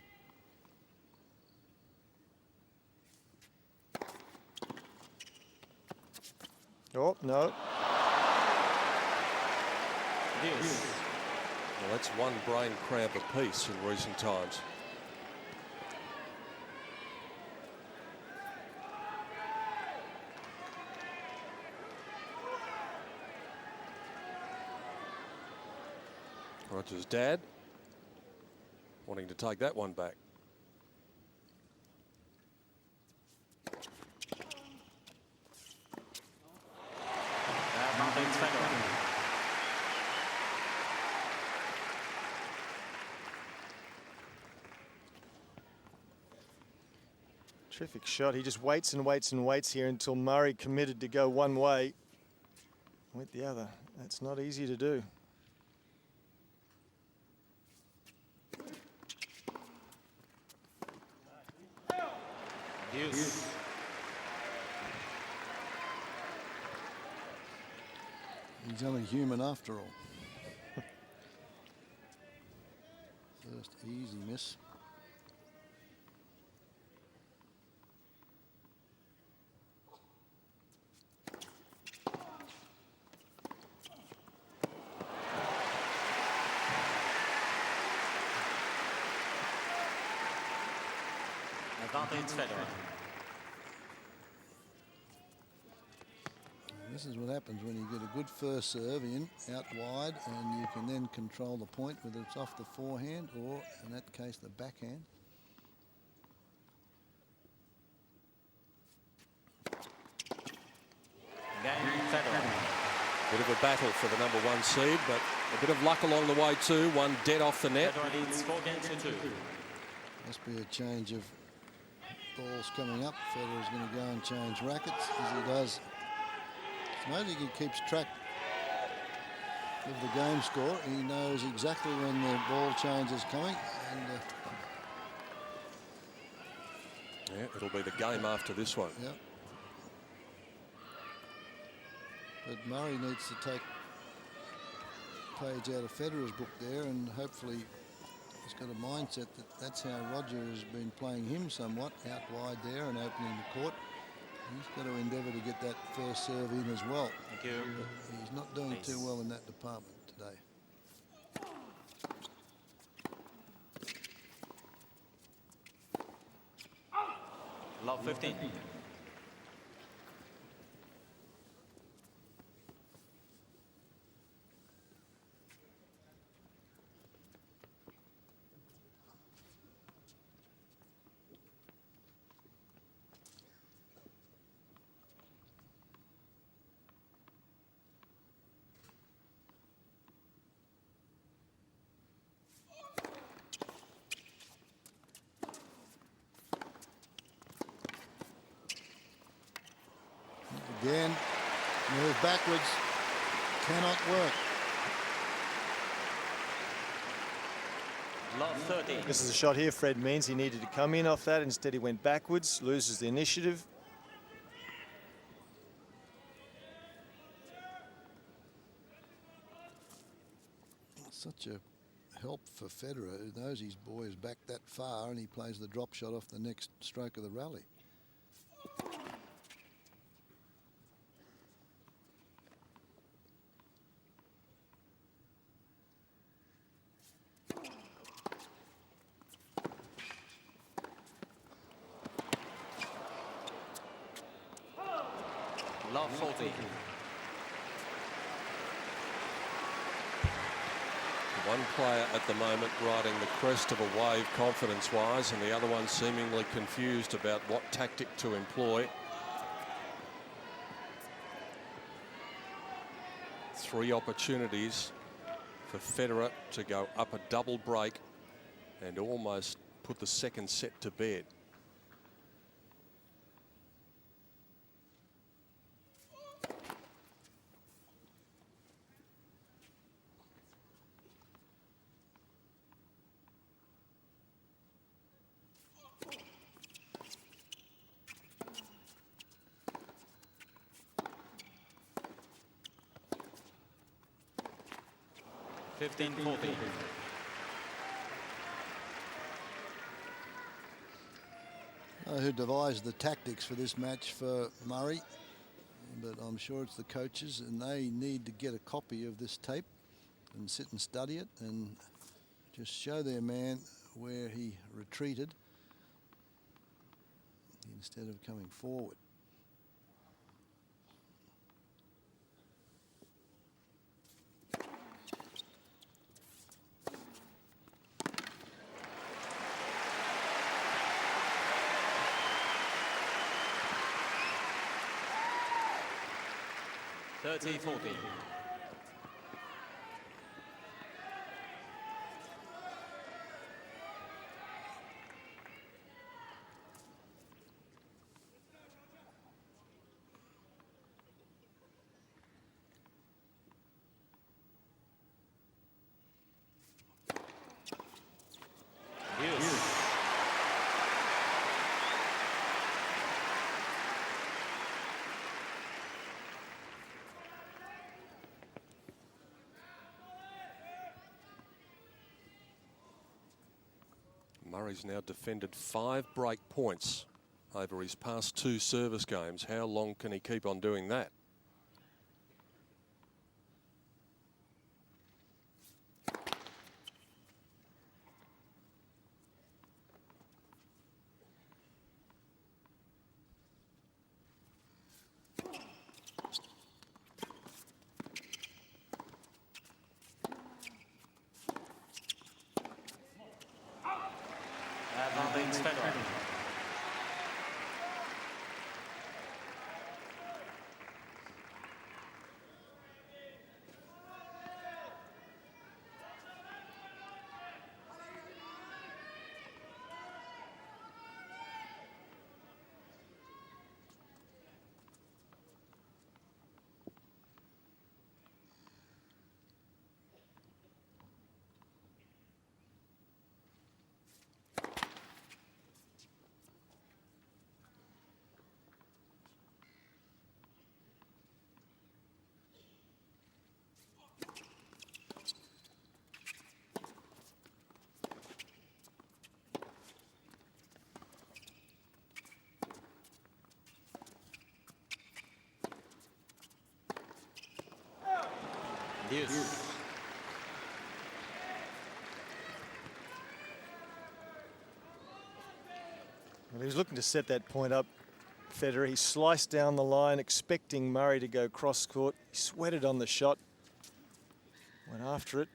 Oh, no. Well, that's one brain cramp apiece in recent times. Roger's dad wanting to take that one back. Terrific shot. He just waits and waits and waits here until Murray committed to go one way. Went the other. That's not easy to do. Hughes. He's only human after all. First easy miss. Advantage Federer. This is what happens when you get a good first serve in, out wide, and you can then control the point, whether it's off the forehand or, in that case, the backhand. Bit of a battle for the #1 seed, but a bit of luck along the way too. One dead off the net. Must be a change of balls coming up. Federer's going to go and change rackets, as he does. I don't think he keeps track of the game score. He knows exactly when the ball change is coming. And, yeah, it'll be the game after this one. Yeah. But Murray needs to take a page out of Federer's book there, and hopefully he's got a mindset that that's how Roger has been playing him somewhat, out wide there and opening the court. He's got to endeavour to get that first serve in as well. Thank you. But he's not doing too well in that department today. Love 15. Again, move backwards, cannot work. Love 13. This is a shot here Fred means he needed to come in off that. Instead he went backwards, loses the initiative. such a help for Federer, who knows his boy is back that far, and he plays the drop shot off the next stroke of the rally. Love 40. One player at the moment riding the crest of a wave confidence-wise, and the other one seemingly confused about what tactic to employ. 3 opportunities for Federer to go up a double break and almost put the second set to bed. Who devised the tactics for this match for Murray, but I'm sure it's the coaches, and they need to get a copy of this tape and sit and study it and just show their man where he retreated instead of coming forward. Murray's now defended 5 break points over his past 2 service games. How long can he keep on doing that? Yes. Well, he was looking to set that point up, Federer. He sliced down the line, expecting Murray to go cross court. He sweated on the shot, went after it,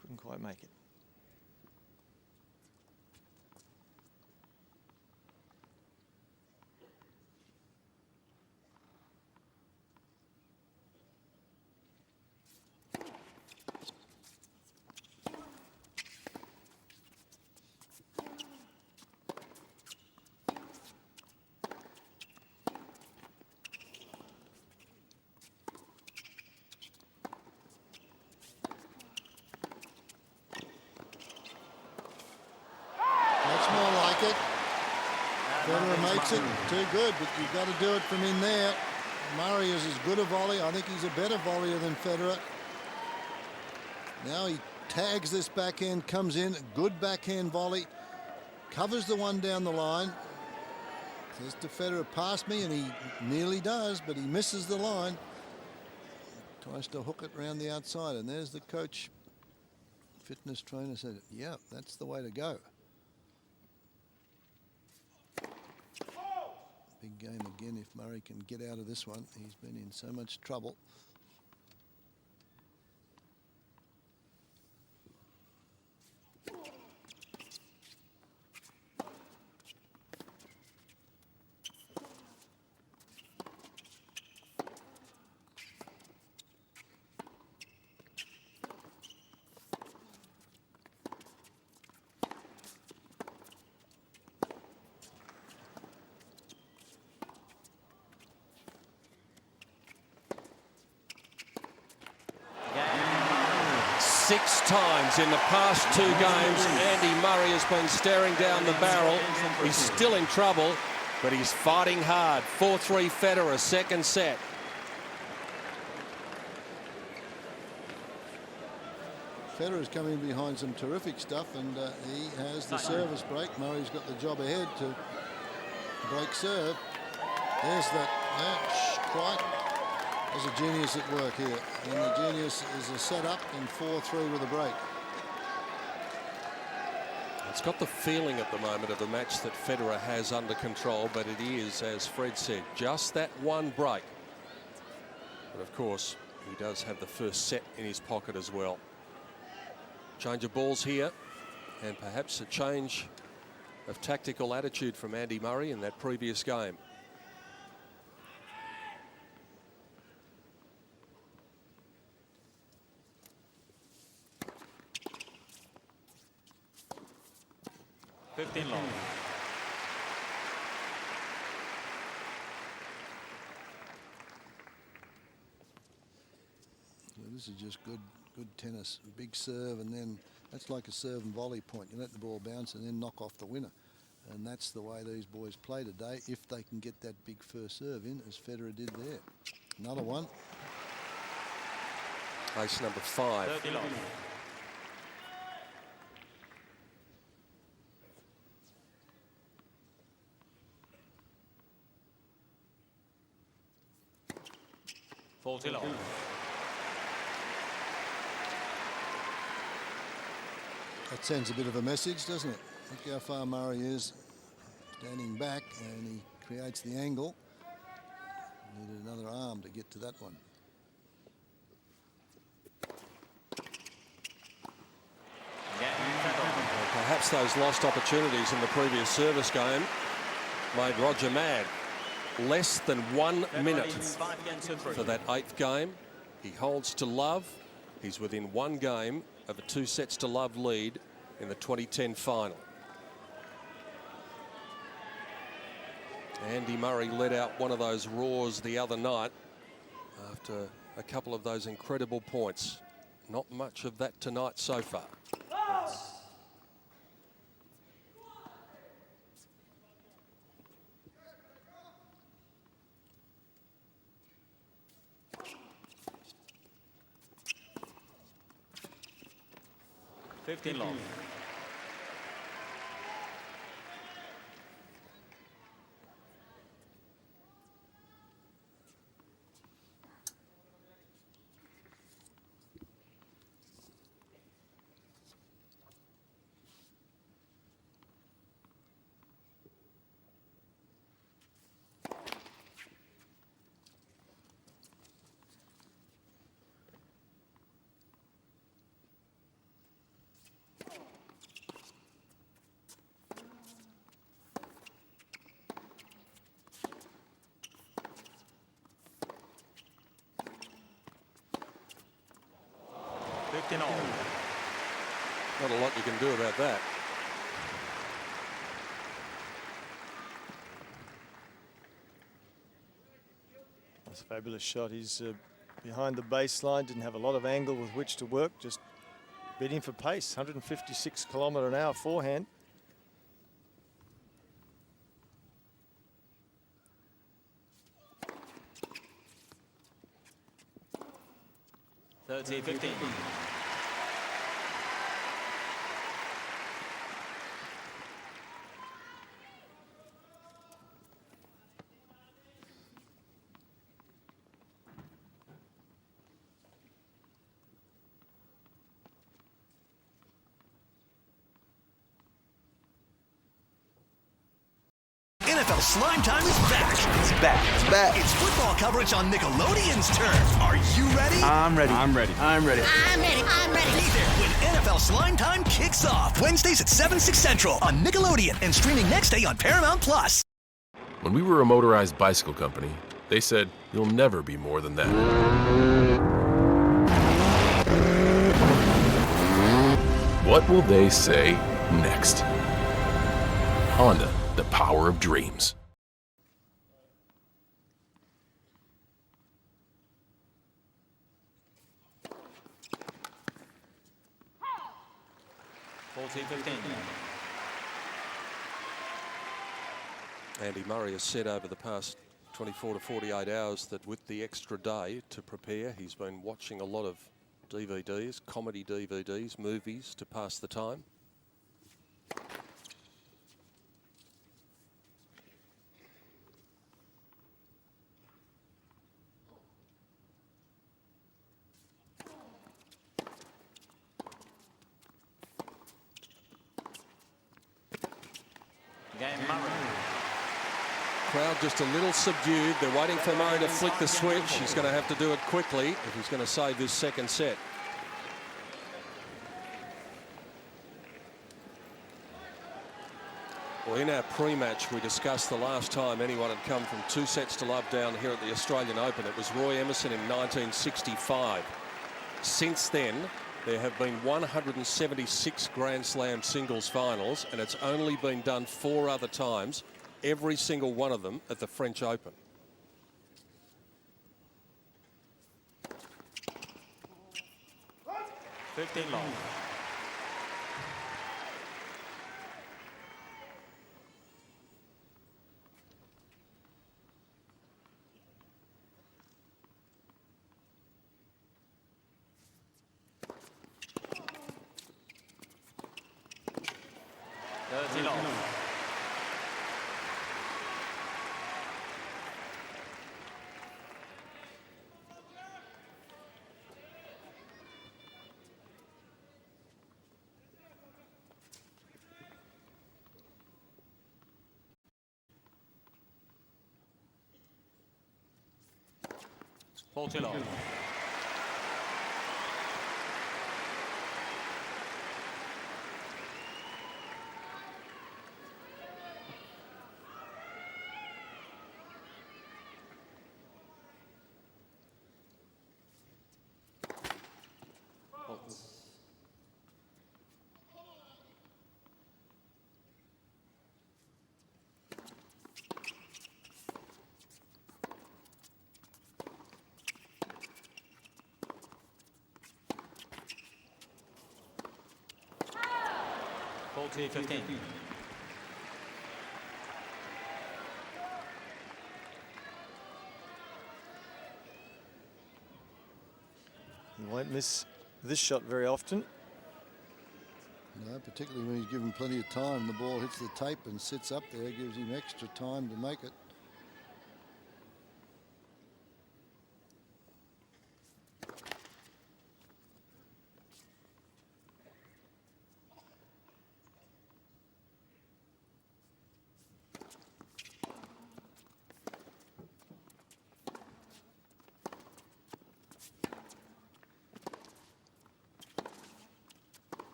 couldn't quite make it. Too good, but you've got to do it from in there. Murray is as good a volley. I think he's a better volleyer than Federer. Now he tags this backhand, comes in, good backhand volley, covers the one down the line. Says to Federer, pass me, and he nearly does, but he misses the line. Tries to hook it round the outside, and there's the coach, fitness trainer, said, yeah, that's the way to go. Big game again if Murray can get out of this one. He's been in so much trouble. Six times in the past 2 games, Andy Murray has been staring down the barrel. He's still in trouble, but he's fighting hard. 4-3 Federer, second set. Federer's coming behind some terrific stuff, and he has the service break. Murray's got the job ahead to break serve. There's that quite. There's a genius at work here, and the genius is a setup and 4-3 with a break. It's got the feeling at the moment of a match that Federer has under control, but it is, as Fred said, just that one break. But of course, he does have the first set in his pocket as well. Change of balls here, and perhaps a change of tactical attitude from Andy Murray in that previous game. Long. This is just good tennis. Big serve, and then that's like a serve and volley point. You let the ball bounce and then knock off the winner. And that's the way these boys play today, if they can get that big first serve in, as Federer did there. Another one. Ace number 5. That sends a bit of a message, doesn't it? Look how far Murray is standing back, and he creates the angle. Needed another arm to get to that one. Perhaps those lost opportunities in the previous service game made Roger mad. Less than 1 minute for that 8th game. He holds to love. He's within 1 game of a 2 sets to love lead in the 2010 final. Andy Murray let out one of those roars the other night after a couple of those incredible points. Not much of that tonight so far. Long. Not a lot you can do about that. That's a fabulous shot. He's behind the baseline, didn't have a lot of angle with which to work, just bidding for pace. 156 km/h forehand. NFL Slime Time is back. It's back. It's back. It's football coverage on Nickelodeon's turf. Are you ready? I'm ready. I'm ready. I'm ready. I'm ready. I'm ready. Be there when NFL Slime Time kicks off. Wednesdays at 7, 6 Central on Nickelodeon and streaming next day on Paramount Plus. When we were a motorized bicycle company, they said, you'll never be more than that. What will they say next? Honda, the power of dreams. Andy Murray has said over the past 24 to 48 hours that with the extra day to prepare, he's been watching a lot of DVDs, comedy DVDs, movies to pass the time. Crowd just a little subdued. They're waiting for Murray to flick the switch. He's going to have to do it quickly if he's going to save his second set. Well, in our pre-match, we discussed the last time anyone had come from 2 sets to love down here at the Australian Open. It was Roy Emerson in 1965. Since then, there have been 176 Grand Slam singles finals, and it's only been done 4 other times, every single one of them at the French Open. long. Long. Faulty 15. He won't miss this shot very often. No, particularly when he's given plenty of time. The ball hits the tape and sits up there, gives him extra time to make it.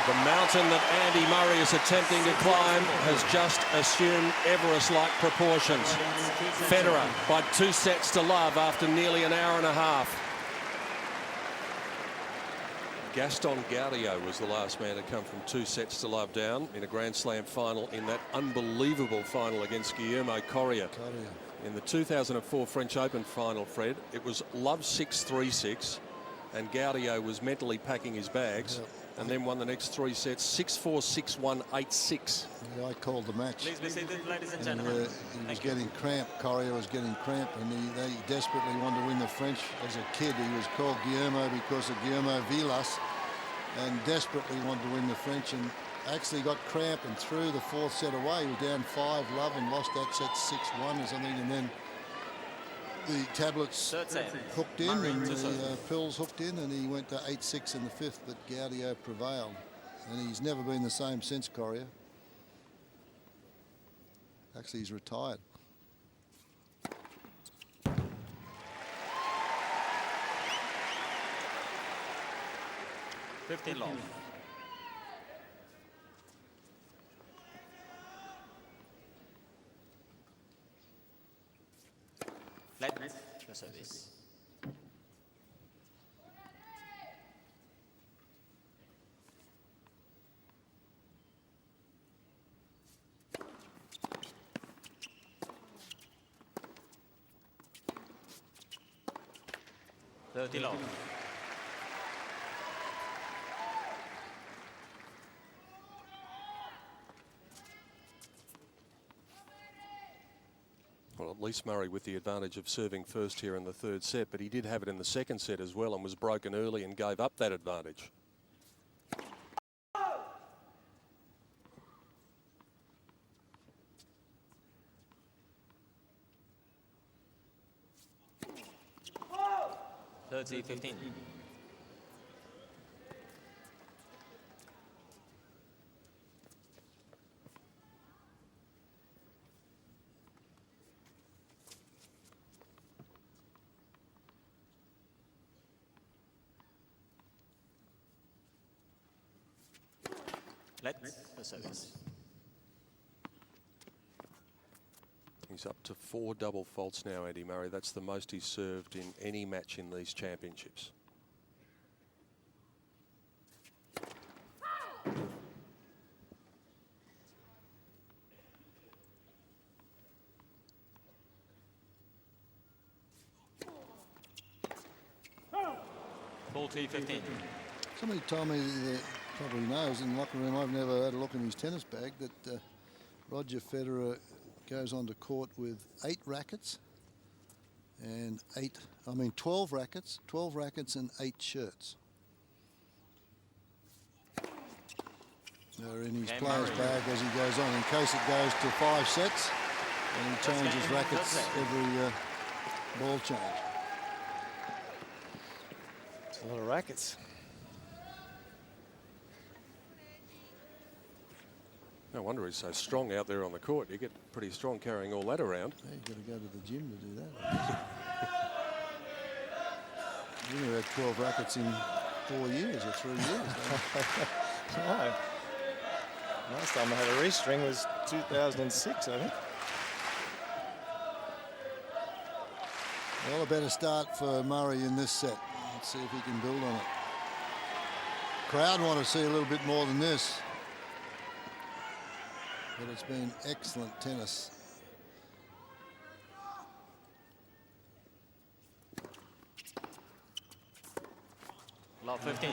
The mountain that Andy Murray is attempting to climb has just assumed Everest-like proportions. Federer by 2 sets to love after nearly an hour and a half. Gaston Gaudio was the last man to come from 2 sets to love down in a Grand Slam final in that unbelievable final against Guillermo Coria. In the 2004 French Open final, Fred, it was love 6-3-6, and Gaudio was mentally packing his bags. And then won the next 3 sets, 6-4, 6-1, 8-6. Yeah, I called the match. Please be seated, ladies and gentlemen. He was getting cramped. Coria was getting cramped, and they desperately wanted to win the French. As a kid, he was called Guillermo because of Guillermo Vilas, and desperately wanted to win the French, and actually got cramped and threw the 4th set away. He was down 5-love and lost that set 6-1 or something, and then the tablets hooked in and the pills hooked in, and he went to 8-6 in the 5th, but Gaudio prevailed. And he's never been the same since, Coria. Actually, he's retired. $15 love. Flat the service. $30 love. Well, at least Murray with the advantage of serving first here in the third set, but he did have it in the second set as well and was broken early and gave up that advantage. $30-15. Let the service. He's up to 4 double faults now, Andy Murray. That's the most he's served in any match in these championships. $40-15. Somebody told me that probably knows in the locker room, I've never had a look in his tennis bag, that Roger Federer goes onto court with 8 rackets and 12 rackets and 8 shirts. They're in his player's bag as he goes on in case it goes to 5 sets, and he changes rackets every ball change. It's a lot of rackets. No wonder he's so strong out there on the court. You get pretty strong carrying all that around. Yeah, you've got to go to the gym to do that. You had 12 rackets in 4 years or 3 years. No. Last time I had a restring was 2006, I think. Well, a better start for Murray in this set. Let's see if he can build on it. Crowd want to see a little bit more than this. But it's been excellent tennis. Love 15.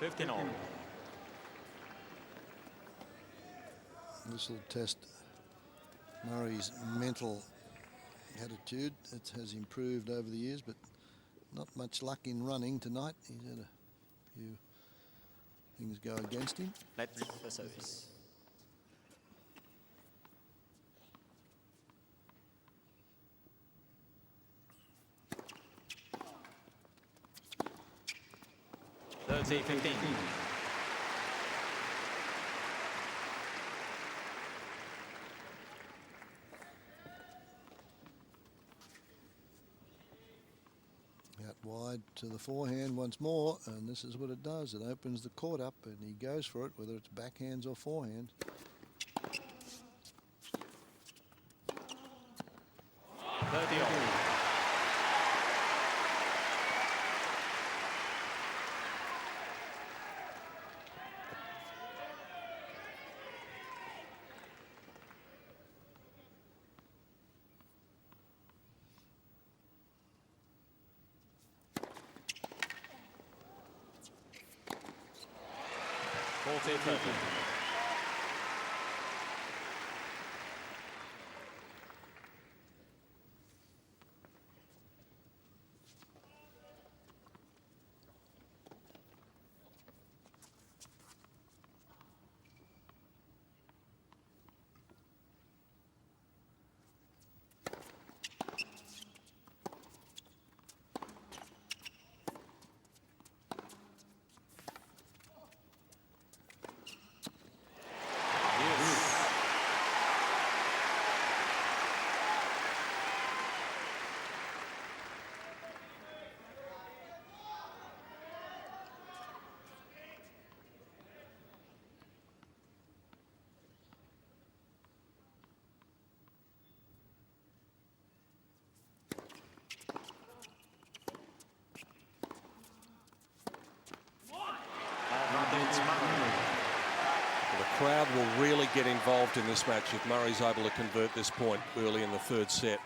$15 all. This will test Murray's mental attitude. It has improved over the years, but not much luck in running tonight. He's had a few things go against him. Let's the service. $30-15. Out wide to the forehand once more, and this is what it does. It opens the court up, and he goes for it, whether it's backhands or forehand. crowd will really get involved in this match if Murray's able to convert this point early in the third set.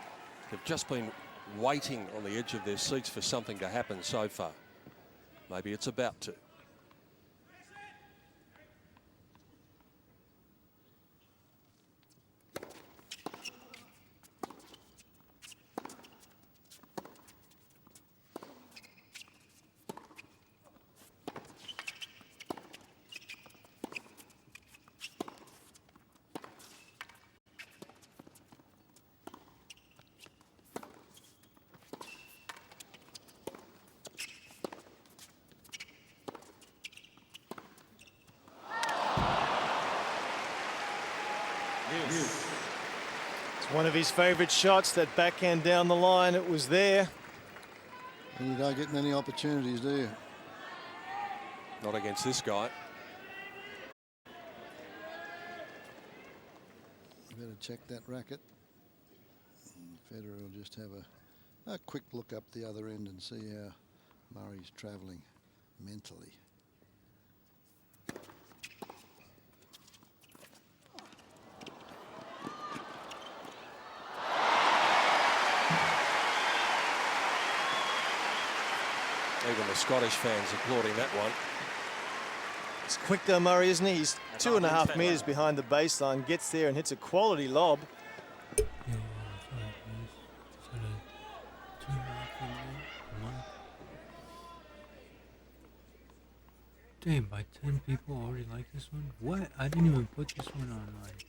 They've just been waiting on the edge of their seats for something to happen so far. Maybe it's about to. It's one of his favourite shots, that backhand down the line. It was there. And you don't get many opportunities, do you? Not against this guy. You better check that racket. And Federer will just have a quick look up the other end and see how Murray's travelling mentally. Even the Scottish fans applauding that one. It's quick though, Murray, isn't he? He's 2.5 metres behind the baseline, gets there and hits a quality lob. Damn, by 10 people already like this one? What? I didn't even put this one on, like...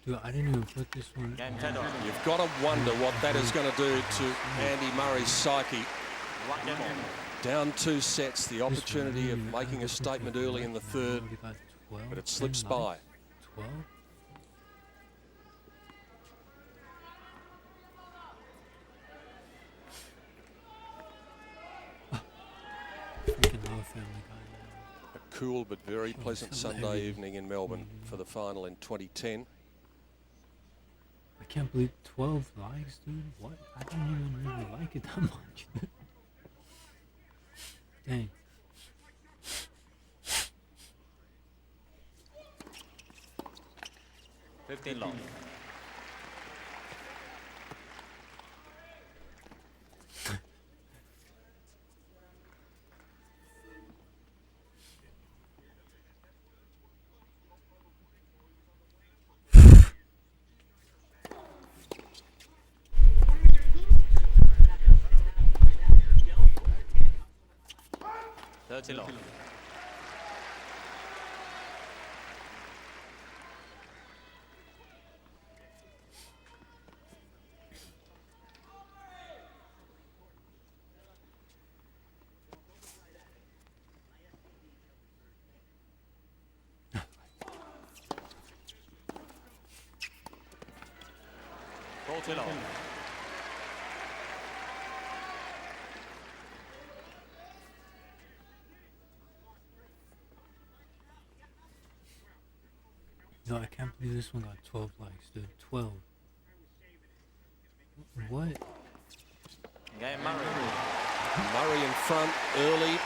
Dude, I didn't even put this one on. You've got to wonder what that is going to do to Andy Murray's psyche. Down 2 sets, the opportunity of making a statement early in the third, but it slips by. 12? Freaking love Family Guy. A cool but very pleasant Sunday evening in Melbourne for the final in 2010. I can't believe 12 likes, dude. What? I didn't even really like it that much. Dang. $15 long. $30 long. $40 long. No, I can't believe this one got 12 likes, dude. 12. What? Murray in front early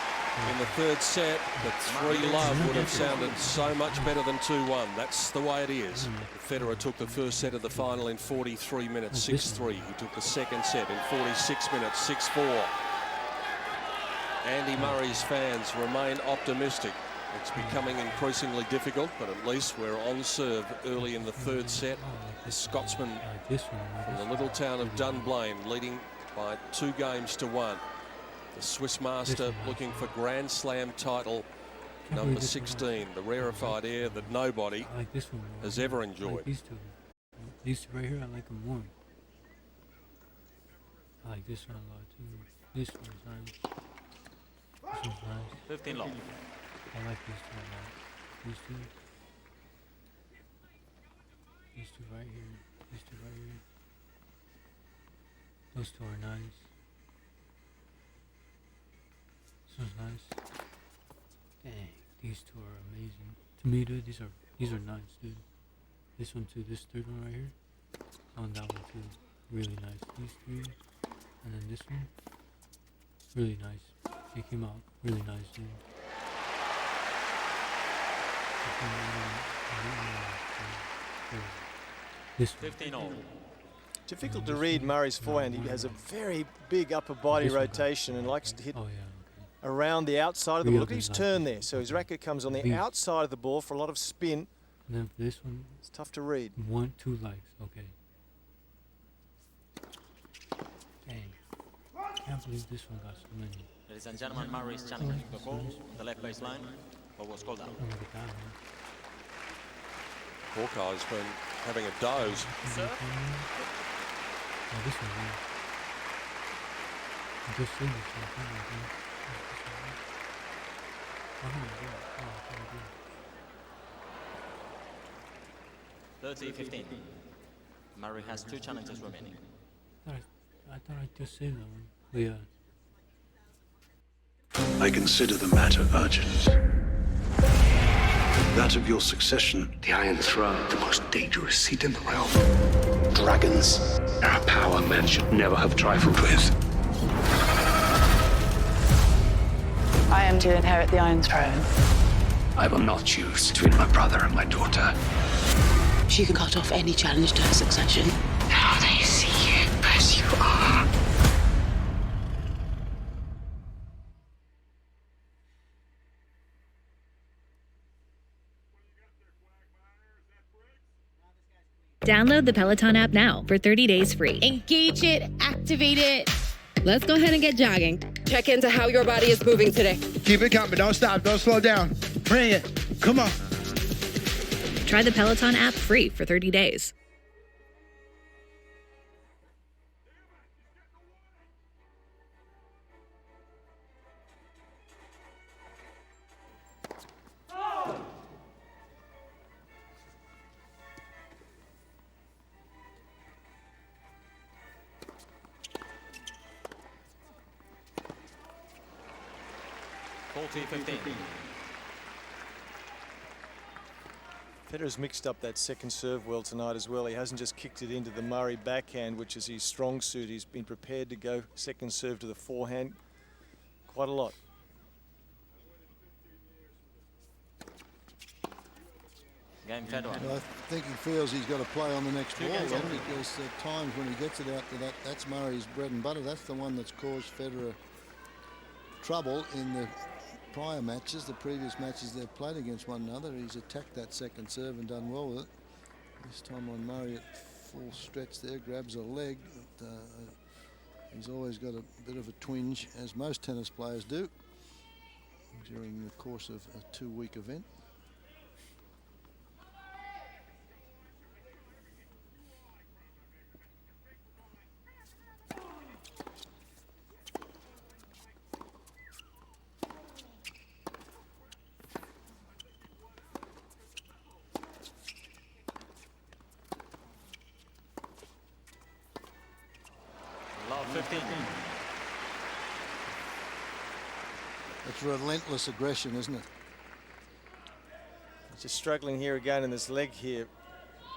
in the third set, but 3-love would have sounded so much better than 2-1. That's the way it is. Federer took the first set of the final in 43 minutes, 6-3. He took the second set in 46 minutes, 6-4. Andy Murray's fans remain optimistic. It's becoming increasingly difficult, but at least we're on serve early in the third set. The Scotsman from the little town of Dunblane leading by 2 games to 1. The Swiss master looking for Grand Slam title number 16, the rarefied air that nobody has ever enjoyed. These two right here, I like them more. I like this one a lot too. This one's nice. This one's nice. 15 long. I like these two a lot. These two. These two right here. These two right here. Those two are nice. This one's nice. Dang, these two are amazing. To me, dude, these are nice, dude. This one too. This third one right here. Oh, and that one too. Really nice. These 3, and then this one. Really nice. They came out really nice, dude. This one. 15-all. Difficult to read Murray's forehand. He has a very big upper body rotation and likes to hit around the outside of the ball. Look at his turn there. So his racket comes on the outside of the ball for a lot of spin. And then for this one, it's tough to read. 1, 2 likes. Okay. Dang. Can't believe this one got so many. Ladies and gentlemen, Murray is challenging the ball on the left baseline. What was called out? Oh, look at that, man. Hawkeye's been having a doze. Oh, this one, man. I just seen this one. Oh, my God. Oh, my God. Oh, 30-15. Murray has 2 challenges remaining. I thought I just saved that one. But yeah. I consider the matter urgent. That of your succession. The Iron Throne, the most dangerous seat in the realm. Dragons are a power men should never have trifled with. I am to inherit the Iron Throne. I will not choose between my brother and my daughter. She can cut off any challenge to her succession. Now they see you as you are. Download the Peloton app now for 30 days free. Engage it, activate it. Let's go ahead and get jogging. Check into how your body is moving today. Keep it coming. Don't stop. Don't slow down. Bring it. Come on. Try the Peloton app free for 30 days. Federer's mixed up that second serve well tonight as well. He hasn't just kicked it into the Murray backhand, which is his strong suit. He's been prepared to go second serve to the forehand quite a lot. Game Federer. I think he feels he's got to play on the next ball then, because at times when he gets it out to that, that's Murray's bread and butter. That's the one that's caused Federer trouble in the prior matches, the previous matches they've played against one another. He's attacked that second serve and done well with it. This time on Murray at full stretch there, grabs a leg. He's always got a bit of a twinge, as most tennis players do, during the course of a 2-week event. It's relentless aggression, isn't it? Just struggling here again in this leg here,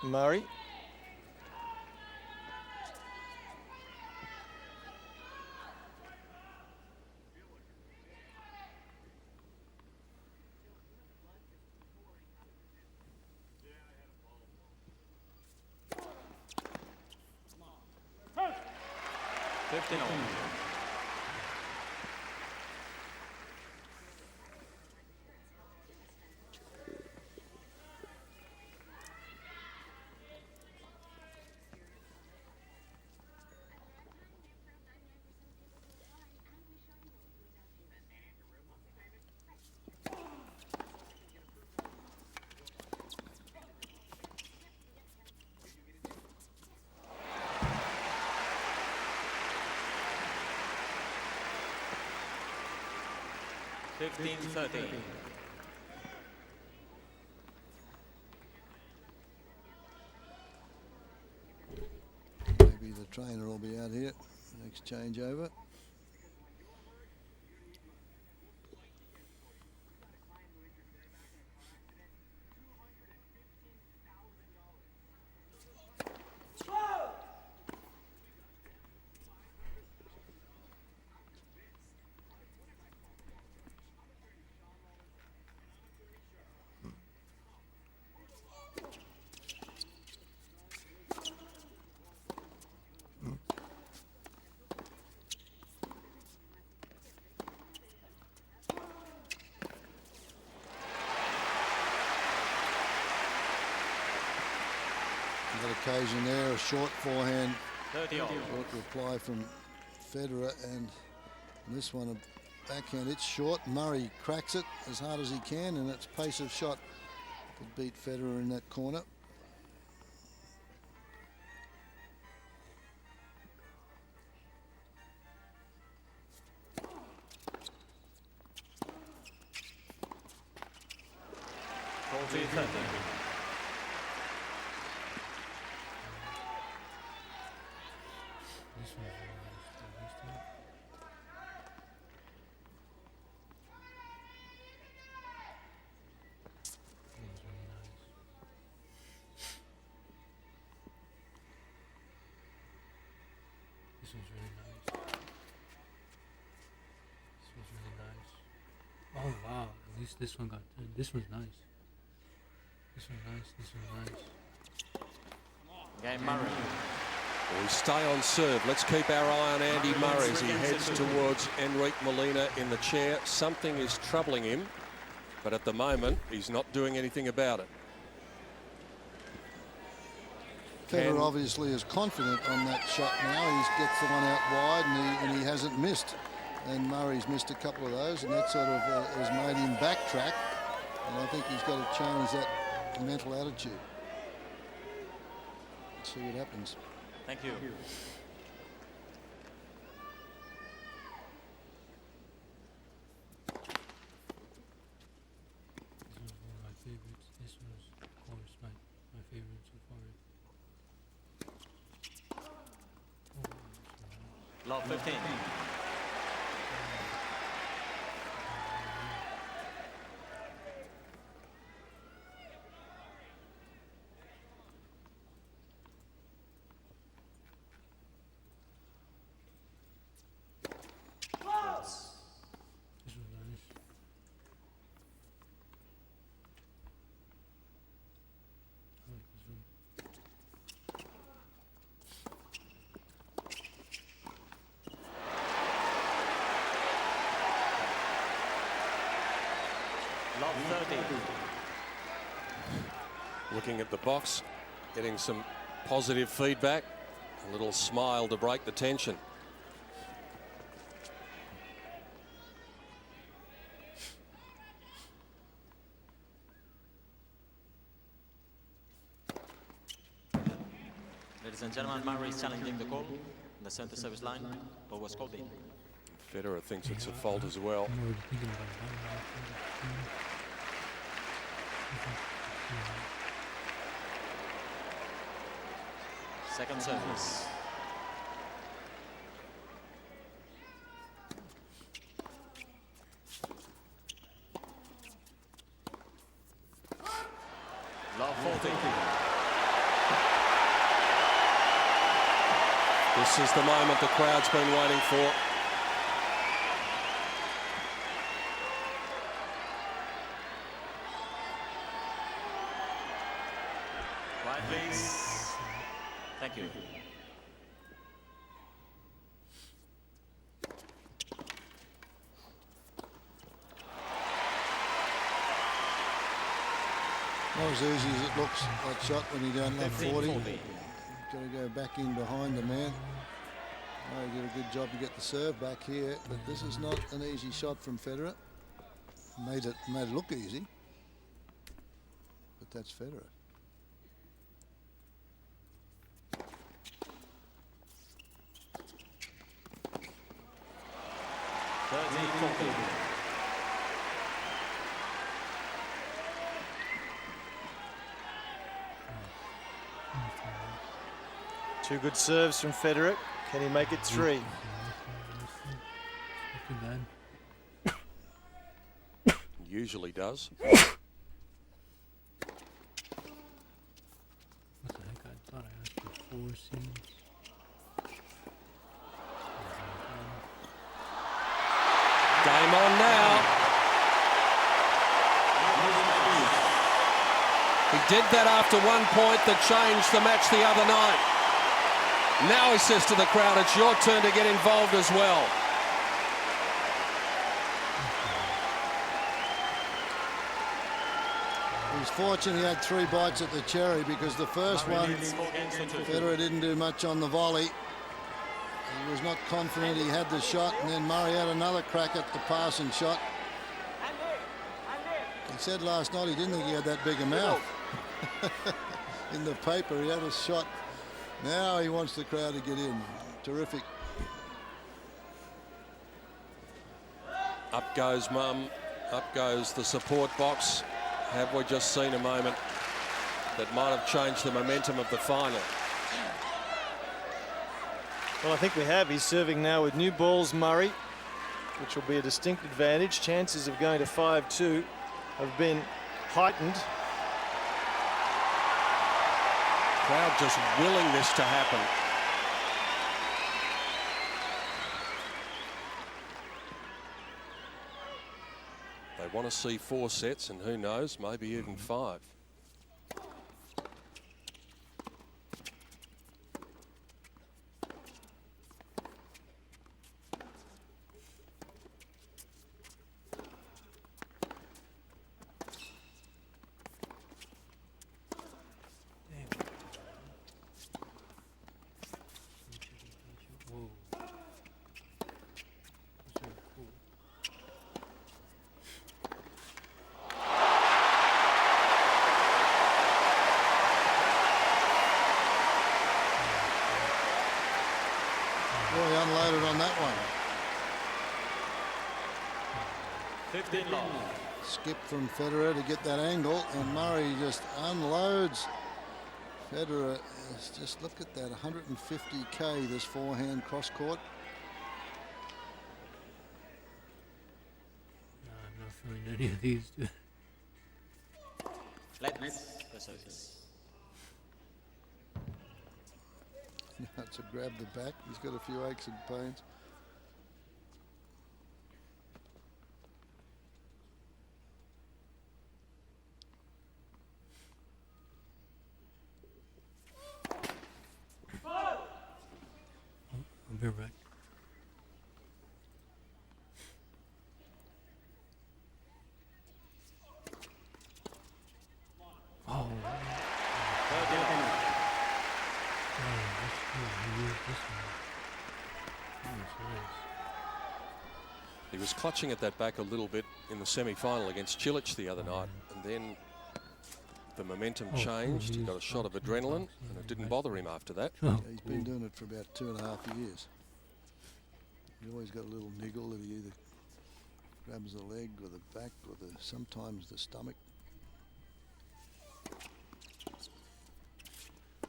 Murray. Maybe the trainer will be out here next changeover. occasion there, a short forehand. 30 all. Short reply from Federer, and this one a backhand. It's short. Murray cracks it as hard as he can, and it's pace of shot that beat Federer in that corner. Oh wow, at least this one got 10. This one's nice. This one's nice, this one's nice. Game Murray. We stay on serve. Let's keep our eye on Andy Murray as he heads towards Enrique Molina in the chair. Something is troubling him, but at the moment, he's not doing anything about it. Federer obviously is confident on that shot now. He gets the one out wide, and he hasn't missed. And Murray's missed a couple of those, and that sort of has made him backtrack. And I think he's got to change that mental attitude. Let's see what happens. Thank you. This one's one of my favorites. This one's, of course, my favorite so far. Love 15. Looking at the box, getting some positive feedback, a little smile to break the tension. Ladies and gentlemen, Murray is challenging the call on the center service line. What was called in? Federer thinks it's a fault as well. I'm already thinking about it. Second service. Love 40. This is the moment the crowd's been waiting for. Right, please. Thank you. Not as easy as it looks, that shot when you don't have 40. You've got to go back in behind the man. Oh, he did a good job to get the serve back here, but this is not an easy shot from Federer. Made it look easy, but that's Federer. Two good serves from Federer. Can he make it three? Usually does. What the heck? I thought I asked for 4 seams. Game on now. He did that after 1 point that changed the match the other night. Now he says to the crowd, it's your turn to get involved as well. He's fortunate he had 3 bites at the cherry, because the first one, Federer didn't do much on the volley. He was not confident he had the shot, and then Murray had another crack at the passing shot. He said last night he didn't think he had that big a mouth. In the paper, he had a shot. Now he wants the crowd to get in. Terrific. Up goes Mum. Up goes the support box. Have we just seen a moment that might have changed the momentum of the final? Well, I think we have. He's serving now with new balls, Murray, which will be a distinct advantage. Chances of going to 5-2 have been heightened. Crowd just willing this to happen. They want to see 4 sets, and who knows, maybe even 5. Really unloaded on that one. 15 long. Skip from Federer to get that angle, and Murray just unloads. Federer, just look at that, 150k this forehand cross court. No, I'm not feeling any of these. Let's service. To grab the back, he's got a few aches and pains. I'll be right. Oh. He was clutching at that back a little bit in the semi-final against Cilic the other night, and then the momentum changed. He got a shot of adrenaline, and it didn't bother him after that. Yeah, he's been doing it for about 2.5 years. He always got a little niggle that he either grabs the leg or the back or sometimes the stomach.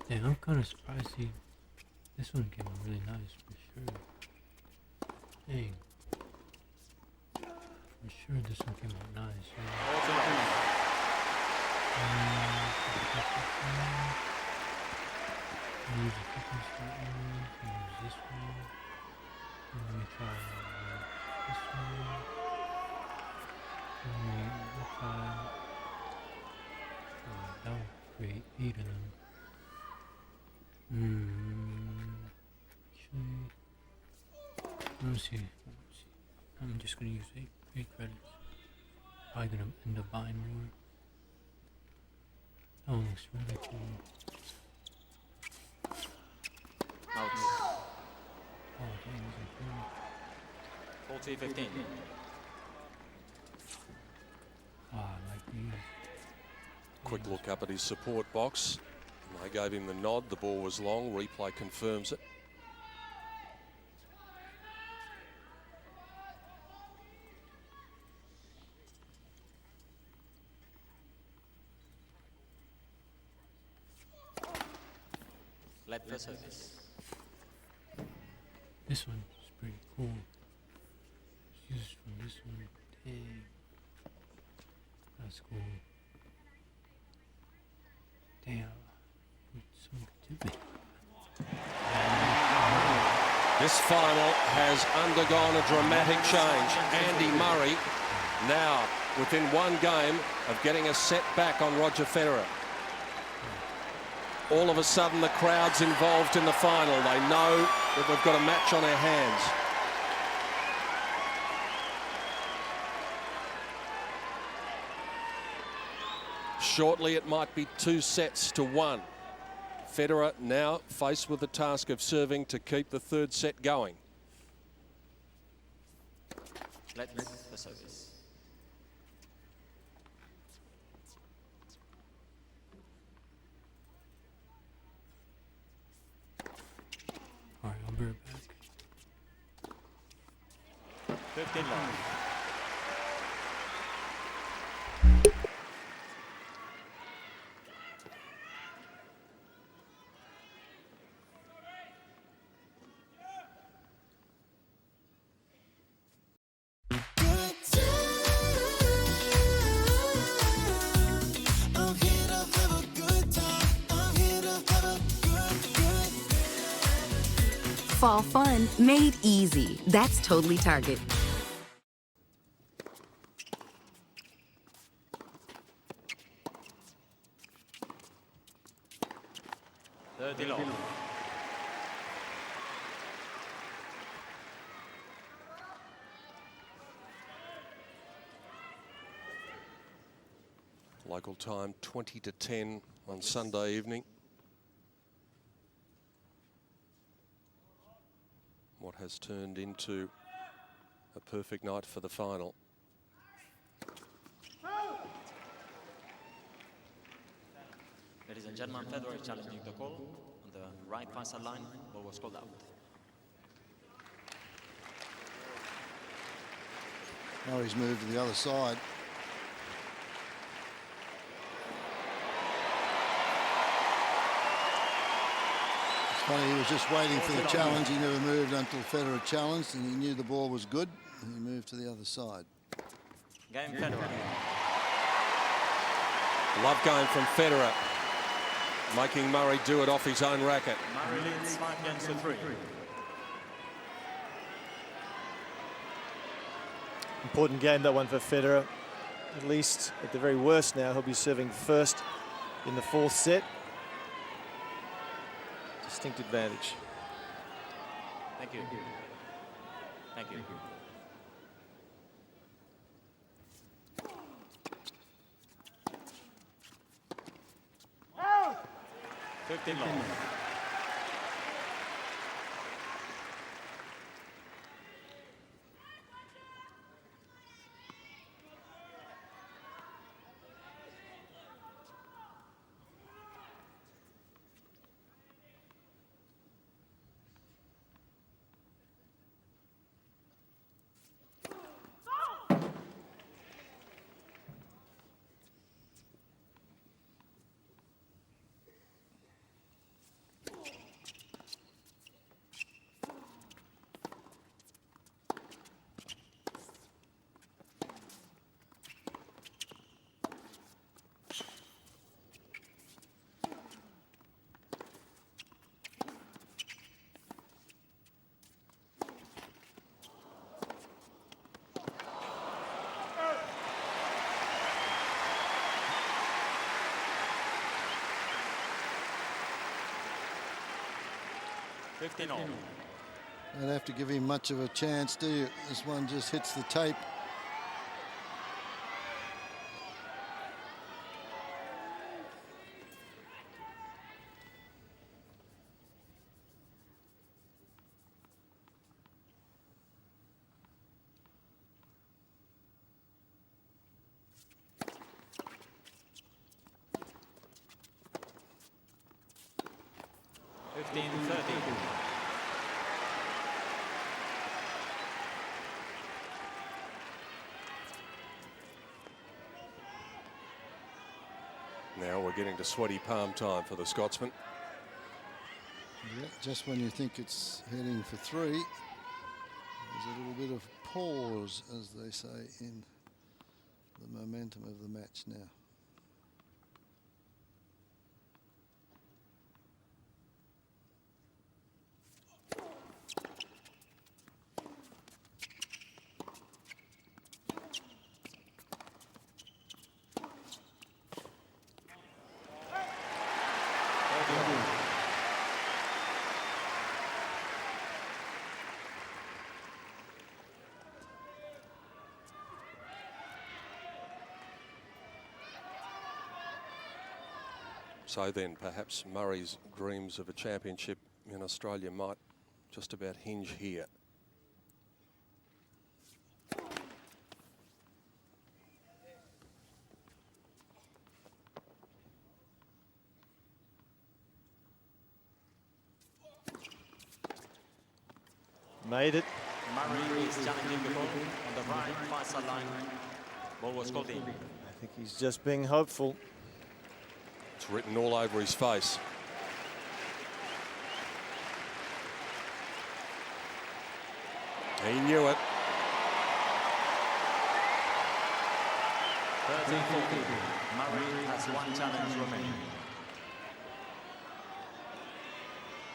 Yeah, I'm kind of surprised this one came out really nice for sure. Dang. For sure this one came out nice. Yeah. Use a different start one. Use this one. Let me try this one. Let me try. That would create 8 of them. Actually, let me see. I'm just gonna use 8 credits. Probably gonna end up buying more. That one looks really cool. Out. Oh, dang, these are cool. 40-15. Ah, I like these. Quick look up at his support box. They gave him the nod. The ball was long. Replay confirms it. Let for service. This one is pretty cool. Let's use from this one. Dang. That's cool. Damn. This final has undergone a dramatic change. Andy Murray now within 1 game of getting a set back on Roger Federer. All of a sudden the crowd's involved in the final. They know that they've got a match on their hands. shortly it might be 2-1. Federer now faced with the task of serving to keep the third set going. Let's the service. All right, I'll be right back. 15 long. Fall fun made easy. That's totally Target. Local time 20 to 10 on Sunday evening. What has turned into a perfect night for the final. Ladies and gentlemen, Federer challenging the call on the right side line. Ball was called out. Now he's moved to the other side. Funny, he was just waiting for the challenge. He never moved until Federer challenged, and he knew the ball was good, and he moved to the other side. Game Federer. Love going from Federer, making Murray do it off his own racket. Murray leads 5-3. Important game, that one for Federer. At least, at the very worst now, he'll be serving first in the fourth set. Distinct advantage. Thank you. Thank you. 15 long. Don't have to give him much of a chance, do you? This one just hits the tape. Now we're getting to sweaty palm time for the Scotsman. Yeah, just when you think it's heading for three, there's a little bit of pause, as they say, in the momentum of the match now. So then perhaps Murray's dreams of a championship in Australia might just about hinge here. Made it. Murray is challenging the ball on the right far sideline. Ball was called in. I think he's just being hopeful. It's written all over his face. He knew it. 13-14. Murray has one challenge remaining.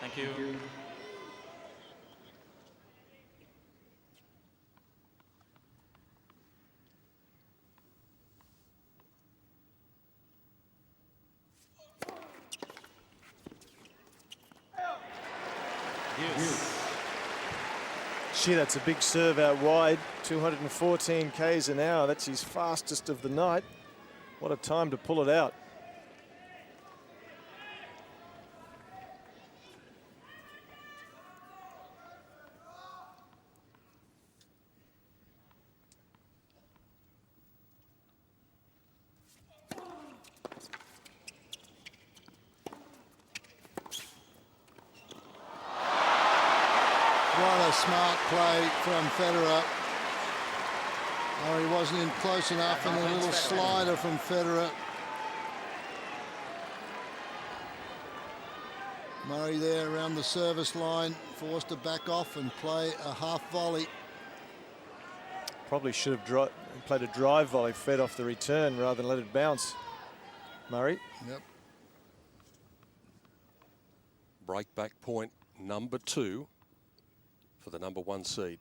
Thank you. Gee, that's a big serve out wide. 214 k's an hour. That's his fastest of the night. What a time to pull it out. What a smart play from Federer. Oh, he wasn't in close enough, and a little slider from Federer. Murray there around the service line, forced to back off and play a half volley. Probably should have played a drive volley, fed off the return rather than let it bounce. Murray. Yep. Breakback point number 2 for the number 1 seed.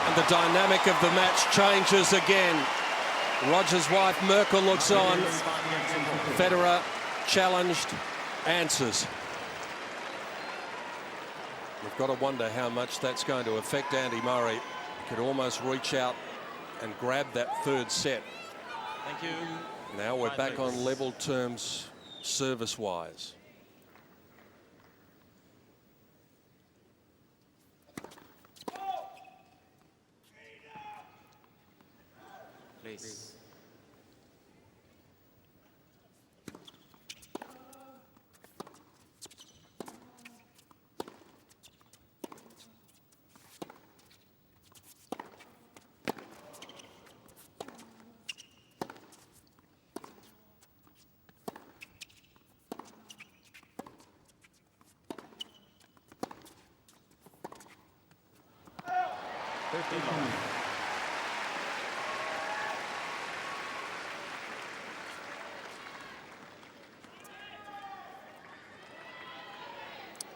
And the dynamic of the match changes again. Roger's wife Merkel looks on. Federer challenged, answers. We've got to wonder how much that's going to affect Andy Murray. He could almost reach out and grab that third set. Thank you. Now we're back on level terms service-wise. Please.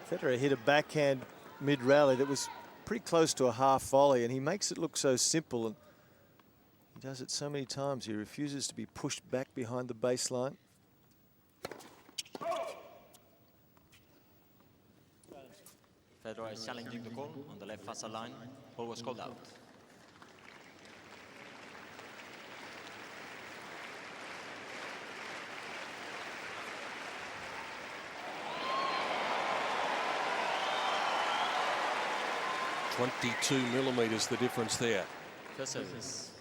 Federer hit a backhand mid-rally that was pretty close to a half volley, and he makes it look so simple. And he does it so many times. He refuses to be pushed back behind the baseline. Federer is challenging the call on the left far sideline. Ball was called out. .22 millimeters the difference there. First service.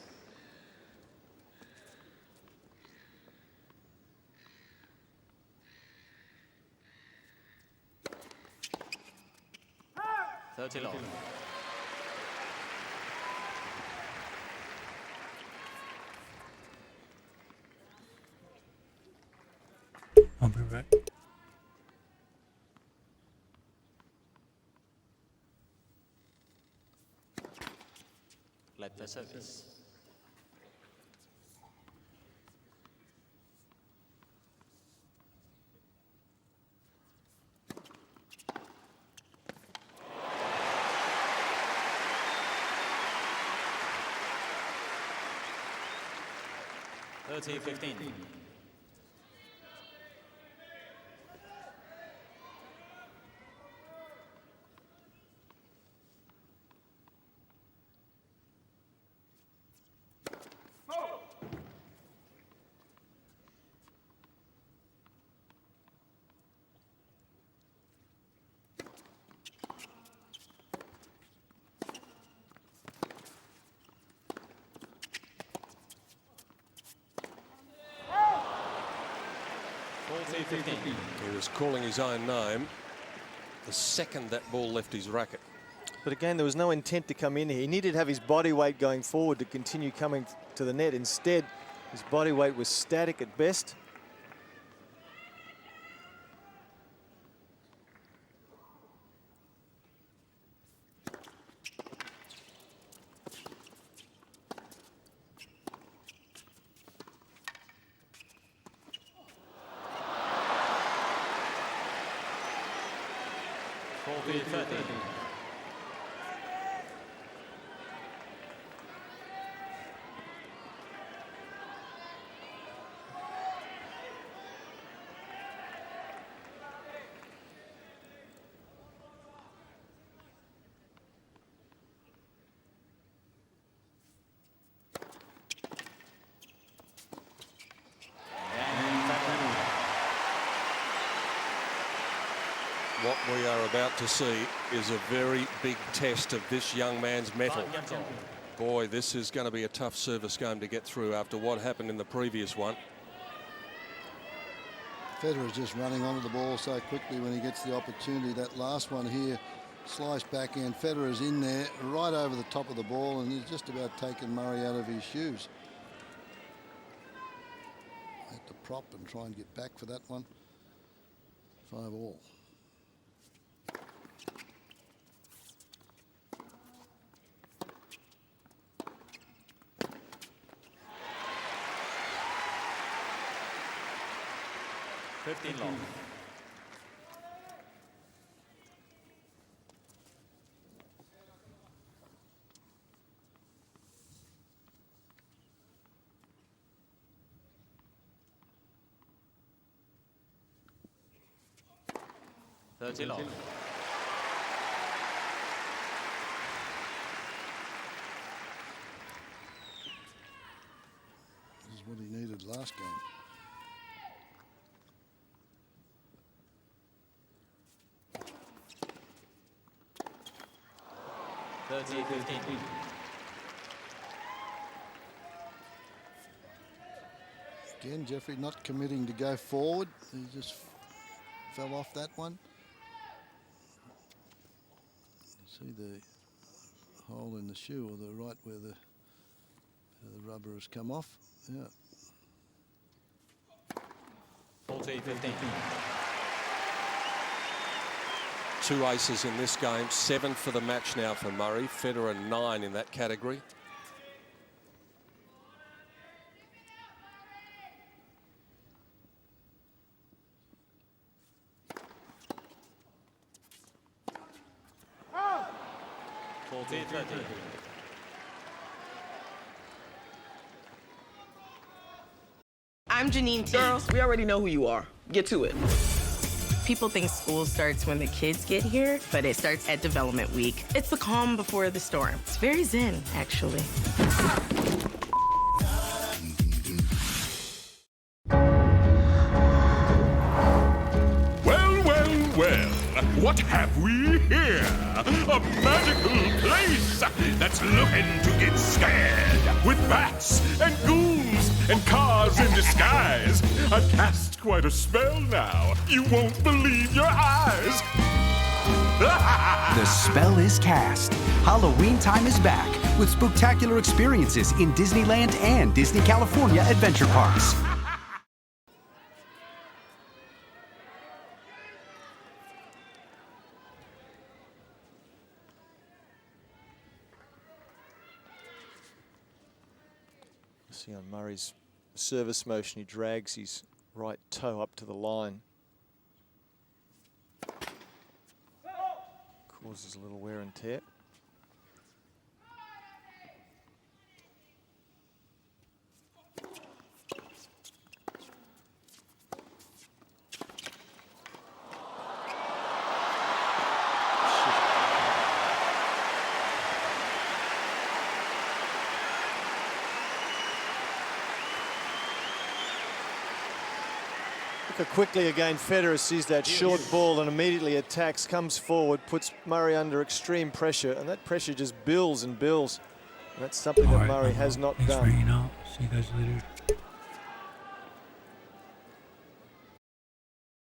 $30 long. I'll be right. Let the service. 30-15. He was calling his own name the second that ball left his racket. But again, there was no intent to come in here. He needed to have his body weight going forward to continue coming to the net. Instead, his body weight was static at best. What we are about to see is a very big test of this young man's mettle. Boy, this is going to be a tough service game to get through after what happened in the previous one. Federer's just running onto the ball so quickly when he gets the opportunity. That last one here, slice backhand. Federer's in there right over the top of the ball, and he's just about taken Murray out of his shoes. Had to prop and try and get back for that one. 5-all. Long. Long. This is what he needed last game. Again, Jeffrey not committing to go forward. He just fell off that one. See the hole in the shoe, or the right where the rubber has come off. Yeah. 40-15. 2 aces in this game, 7 for the match now for Murray. Federer 9 in that category. I'm Janine T. Girls, we already know who you are. Get to it. People think school starts when the kids get here, but it starts at development week. It's the calm before the storm. It's very zen, actually. Well, what have we here? A magical place that's looking to get scared. With bats and ghouls and cars in disguise. I've cast quite a spell now. You won't believe your eyes. The spell is cast. Halloween time is back with spectacular experiences in Disneyland and Disney California Adventure Parks. See on Murray's service motion, he drags his right toe up to the line. Causes a little wear and tear. Tucker quickly again. Federer sees that short ball and immediately attacks, comes forward, puts Murray under extreme pressure, and that pressure just builds and builds. And that's something that Murray has not done. Thanks for hanging out. See you guys later.